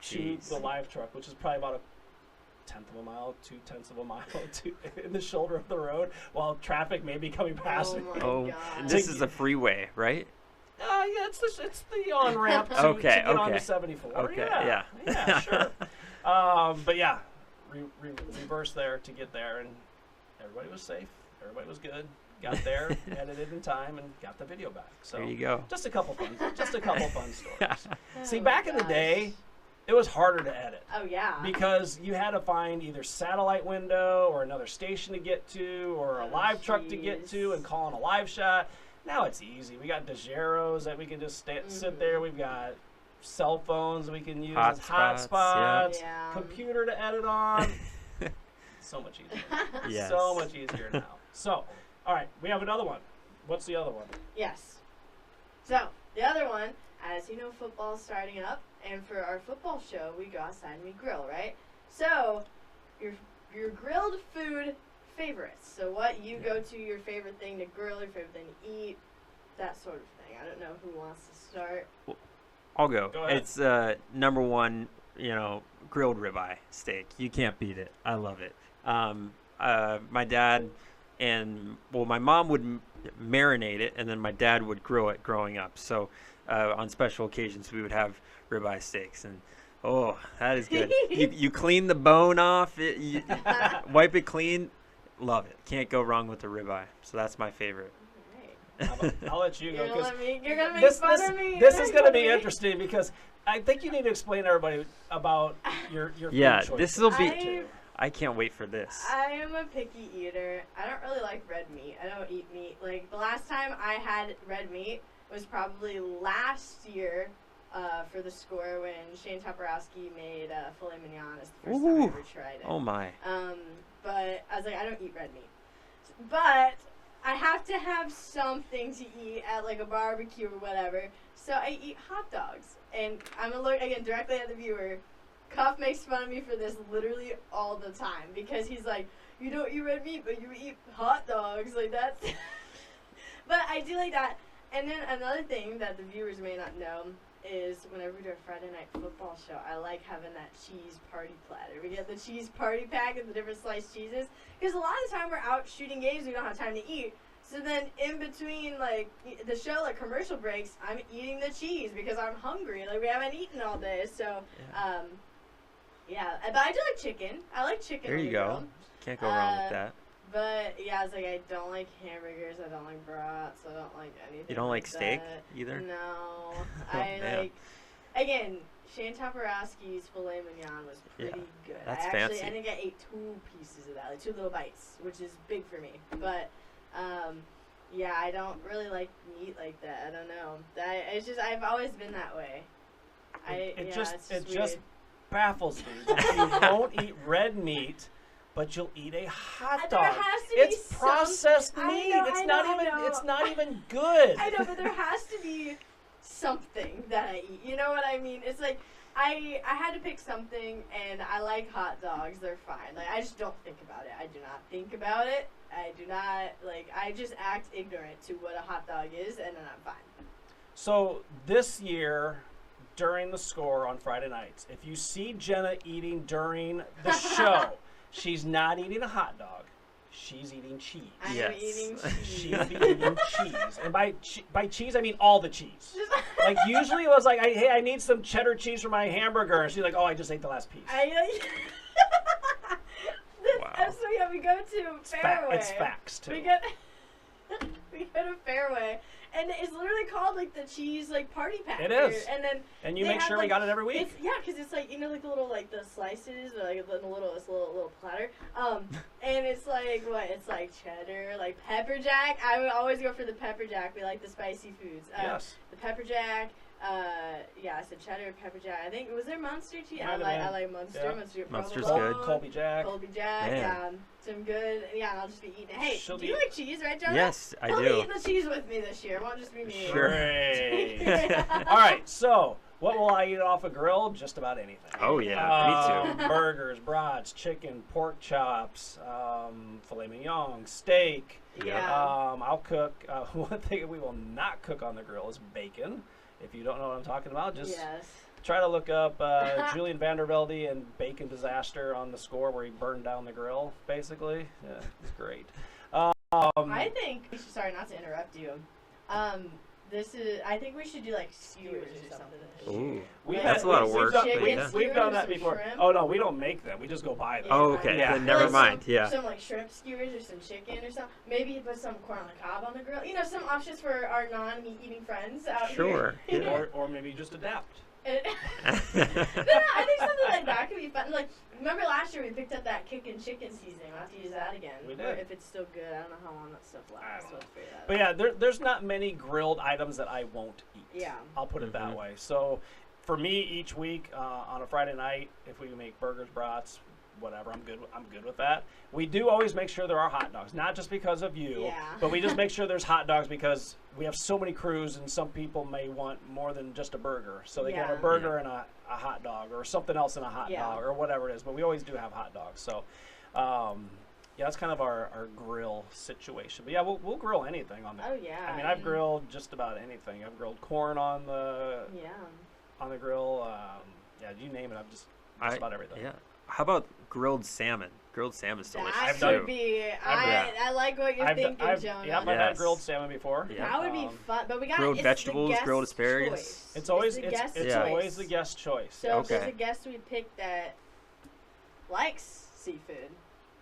to the live truck, which is probably about a 1/10 of a mile, 2/10 of a mile in the shoulder of the road while traffic may be coming past. And this is a freeway, right? Yeah, it's the on-ramp to get onto 74. Yeah, sure. But yeah, reverse there to get there, and everybody was safe. Everybody was good. Got there, edited in time, and got the video back. So there you go. Just a couple fun stories. See, back in the day, it was harder to edit. Oh, yeah. Because you had to find either satellite window or another station to get to or a live truck to get to and call in a live shot. Now it's easy. We got DeGeros that we can just sit there. We've got cell phones we can use as hotspots, computer to edit on. So much easier. Yes. So much easier now. So, all right, we have another one. What's the other one? Yes. So, the other one, as you know, football's starting up, and for our football show, we go outside and we grill, right? So, your grilled food favorites. So, what you go to, your favorite thing to grill, your favorite thing to eat, that sort of thing. I don't know who wants to start. I'll go. Go ahead. It's number one, grilled ribeye steak. You can't beat it. I love it. My dad my mom would marinate it, and then my dad would grill it growing up. So on special occasions, we would have ribeye steaks, and that is good. you clean the bone off, you wipe it clean. Love it. Can't go wrong with the ribeye. So that's my favorite. I'll let you go. You're gonna make fun of me. This is gonna be interesting because I think you need to explain to everybody about your food choices. This will be. I can't wait for this. I am a picky eater. I don't really like red meat. I don't eat meat. Like, the last time I had red meat was probably last year for the score when Shane Toporowski made filet mignon. It's the first time I ever tried it. Oh, my. But I was like, I don't eat red meat. But I have to have something to eat at, like, a barbecue or whatever. So I eat hot dogs. And I'm going to look, again, directly at the viewer. Cuff makes fun of me for this literally all the time because he's like, you don't eat red meat, but you eat hot dogs. Like, that's... But I do like that. And then another thing that the viewers may not know is whenever we do a Friday night football show, I like having that cheese party platter. We get the cheese party pack and the different sliced cheeses because a lot of the time we're out shooting games, we don't have time to eat. So then in between, like, the show, like, commercial breaks, I'm eating the cheese because I'm hungry. Like, we haven't eaten all day. So, but I do like chicken. I like chicken. There you go. Can't go wrong with that. But, yeah, it's like I don't like hamburgers. I don't like brats. I don't like anything. You don't like steak either? No. I again, Shane Toporowski's filet mignon was pretty good. That's fancy. fancy. I think I ate 2 pieces of that, like 2 little bites, which is big for me. But, I don't really like meat like that. I don't know. I've always been that way. It just baffles me that you won't eat red meat, but you'll eat a hot dog. It's processed meat. It's not even good. I know, but there has to be something that I eat. You know what I mean? It's like I had to pick something, and I like hot dogs. They're fine. Like, I just don't think about it. I do not think about it. I do not, I just act ignorant to what a hot dog is, and then I'm fine. So this year, during the score on Friday nights, if you see Jenna eating during the show, she's not eating a hot dog. She's eating cheese. I'm eating cheese. She's eating cheese. And by cheese, I mean all the cheese. Like, usually it was like, hey, I need some cheddar cheese for my hamburger. And she's like, I just ate the last piece. Wow. So, we go to Fairway. It's facts, too. We go to Fairway. And it's literally called, like, the cheese, like, party pack. It is. And you make sure we got it every week. Because it's like, the little, like, the slices, or, like, the little platter. And it's like, it's like cheddar, like pepper jack. I would always go for the pepper jack. We like the spicy foods. Yes. The pepper jack. I said cheddar, pepper jack. I think, was there Munster cheese? I like Munster. Yeah. Munster's good. Colby Jack. Some good. Yeah, and I'll just be eating it. Hey, do you like cheese, right, Jonah? Yes, I do. He'll eat the cheese with me this year. It won't just be me. Sure. All right, so what will I eat off a grill? Just about anything. Oh, yeah, me too. Burgers, brats, chicken, pork chops, filet mignon, steak. Yeah. I'll cook. One thing we will not cook on the grill is bacon. If you don't know what I'm talking about, just try to look up Julian Vandervelde and Bacon Disaster on the score where he burned down the grill, basically. Yeah, it's great. I think we should, sorry not to interrupt you. I think we should do like skewers or something. Ooh, that's a lot of work. We've done that before. Shrimp. Oh no, we don't make them. We just go buy them. Oh, okay. Yeah. Then never mind. Some like shrimp skewers or some chicken or something. Maybe put some corn on the cob on the grill. Some options for our non-meat eating friends out here. Sure. Yeah. Or maybe just adapt. I think something like that could be fun. Like, remember last year we picked up that kickin' chicken seasoning. We'll have to use that again. We Or did. if it's still good. I don't know how long that stuff lasts. So let's figure that But out. yeah, there's not many grilled items that I won't eat. Yeah. I'll put it that way. So for me, each week on a Friday night, if we make burgers, brats, whatever, I'm good with that. We do always make sure there are hot dogs, not just because of you, but we just make sure there's hot dogs because we have so many crews and some people may want more than just a burger. So they get a burger and a hot dog or something else in a hot dog or whatever it is. But we always do have hot dogs. So that's kind of our grill situation. But yeah, we'll grill anything on the. Oh yeah. I mean, I've grilled just about anything. I've grilled corn on the grill. You name it. I've just about everything. Yeah. How about grilled salmon? Grilled salmon's delicious That too. would be. I like what you're thinking, Jonah. Yeah, I've had grilled salmon before. Yeah. That would be fun, but we got grilled vegetables, grilled asparagus. Choice. It's always the guest choice. So if there's a guest we pick that likes seafood,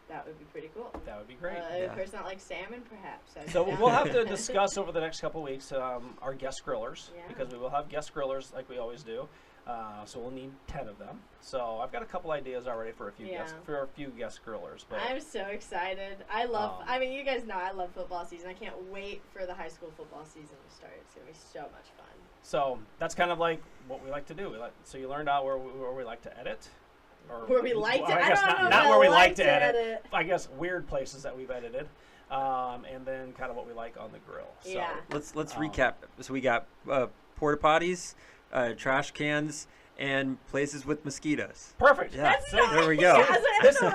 that would be pretty cool. That would be great. A person that likes salmon, perhaps. So we'll have to discuss over the next couple of weeks our guest grillers because we will have guest grillers like we always do. So we'll need 10 of them. So I've got a couple ideas already for a few guest grillers. But I'm so excited. I love. I mean, you guys know I love football season. I can't wait for the high school football season to start. It's gonna be so much fun. So that's kind of like what we like to do. So you learned out where we like to edit. Or, where we like to. I guess not where we like to edit. I guess weird places that we've edited. And then kind of what we like on the grill. So, let's recap. So we got porta potties, trash cans, and places with mosquitoes. Perfect. Yeah. There we go.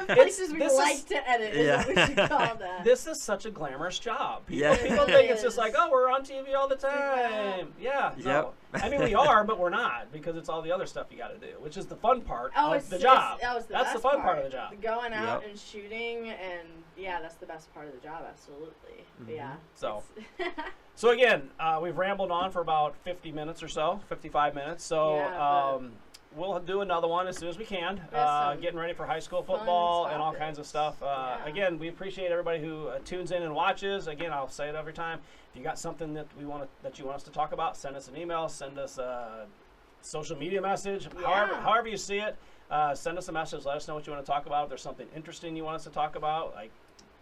Places we like to edit is what we should call that. This is such a glamorous job. People It think it's just like, oh, we're on TV all the time. Yeah. No. I mean, we are, but we're not because it's all the other stuff you got to do, which is the fun part of the job. That's the fun part of the job. Going out and shooting, and that's the best part of the job, absolutely. Mm-hmm. Yeah. So again, we've rambled on for about 50 minutes or so, 55 minutes. So we'll do another one as soon as we can. Getting ready for high school football and all kinds of stuff. Again, we appreciate everybody who tunes in and watches. Again, I'll say it every time. If you got something that you want us to talk about, send us an email, send us a social media message, however you see it. Send us a message. Let us know what you want to talk about. If there's something interesting you want us to talk about, like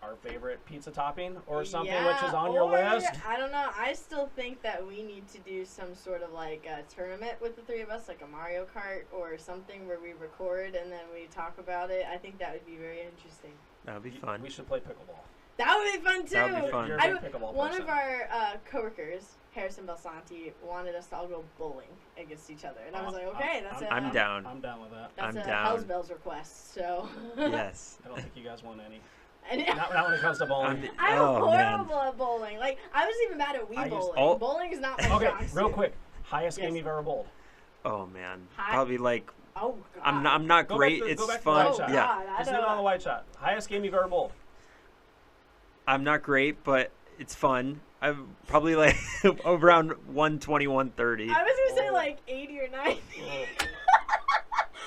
our favorite pizza topping or something which is on your list. I don't know. I still think that we need to do some sort of like a tournament with the three of us, like a Mario Kart or something where we record and then we talk about it. I think that would be very interesting. That would be fun. We should play pickleball. That would be fun too. That would be fun. You're a big pickleball one person. of our coworkers, Harrison Belsanti, wanted us to all go bowling against each other, and I was like, okay, I'm down. I'm down with that. That's Hell's Bells request. So. Yes. I don't think you guys want any. Not when it comes to bowling. I'm horrible at bowling. Like, I was even bad at bowling. Bowling is not my strong suit. Real quick. Highest game you've ever bowled? Oh, man. Probably like... Oh, God. I'm not great. It's fun. Just do it on the white shot. Highest game you've ever bowled? I'm not great, but it's fun. I'm probably like around 120, 130. I was going to say like 80 or 90.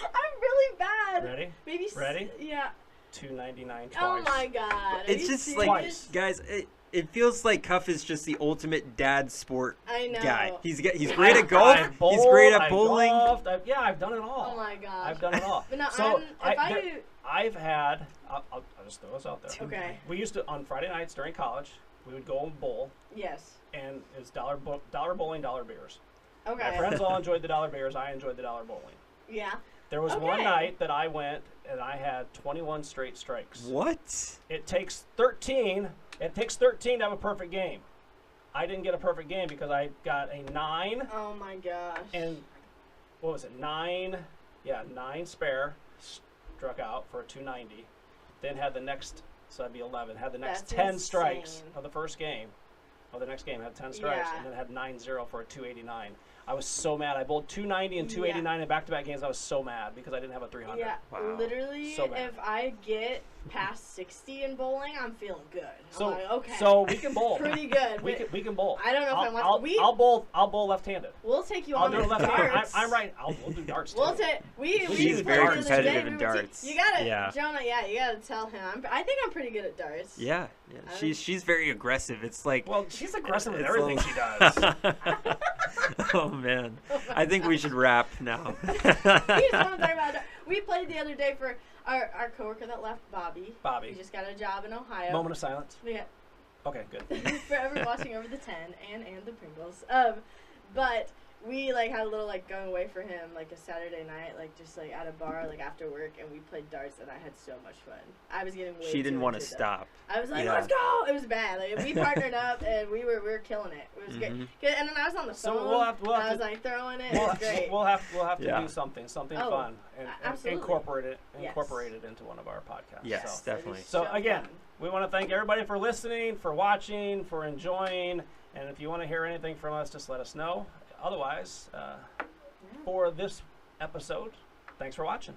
I'm really bad. Ready? Maybe Ready? Yeah. 299 twice. Oh my God! It's just like, guys, it feels like Cuff is just the ultimate dad sport guy. He's great at golf. He's great at bowling. I've done it all. Oh my gosh! I've done it all. But no, so I've had. I'll just throw this out there. Okay. We used to on Friday nights during college. We would go and bowl. Yes. And it's dollar bowling, dollar beers. Okay. My friends all enjoyed the dollar beers. I enjoyed the dollar bowling. Yeah. There was one night that I went and I had 21 straight strikes. What? It takes 13. It takes 13 to have a perfect game. I didn't get a perfect game because I got a 9. Oh my gosh. And what was it? 9. Yeah, 9 spare. Struck out for a 290. Then had the next, so that'd be 11. Had the next 10 strikes of the first game. Of the next game, had 10 strikes, and then had 9-0 for a 289. I was so mad. I bowled 290 and 289 in back-to-back games. I was so mad because I didn't have a 300. Yeah, literally, so if I get past 60 in bowling, I'm feeling good. So I'm like, okay. So we can bowl. Pretty good. We can bowl. I don't know if I want to. I'll bowl left-handed. We'll take you I'll on do left-handed. I'm right. We'll do darts too. She's very competitive in darts. You gotta, Jonah. Yeah, you gotta tell him. I think I'm pretty good at darts. Yeah. She's very aggressive. It's like, well, she's aggressive with everything she does. Oh man, I think we should wrap now. We played the other day for our coworker that left, Bobby. He just got a job in Ohio. Moment of silence. Yeah. Okay, good. Forever watching over the 10 and the Pringles. But we like had a little like going away for him like a Saturday night, like just like at a bar like after work, and we played darts and I had so much fun. I was getting way She didn't want to into stop. I was like, let's go! It was bad. Like we partnered up and we were killing it. It was great. And then I was on the phone. So we'll have I was like throwing it. It was great. We'll have to do something fun and incorporate it into one of our podcasts. Yes, so, definitely. So again, we want to thank everybody for listening, for watching, for enjoying, and if you want to hear anything from us, just let us know. Otherwise, for this episode, thanks for watching.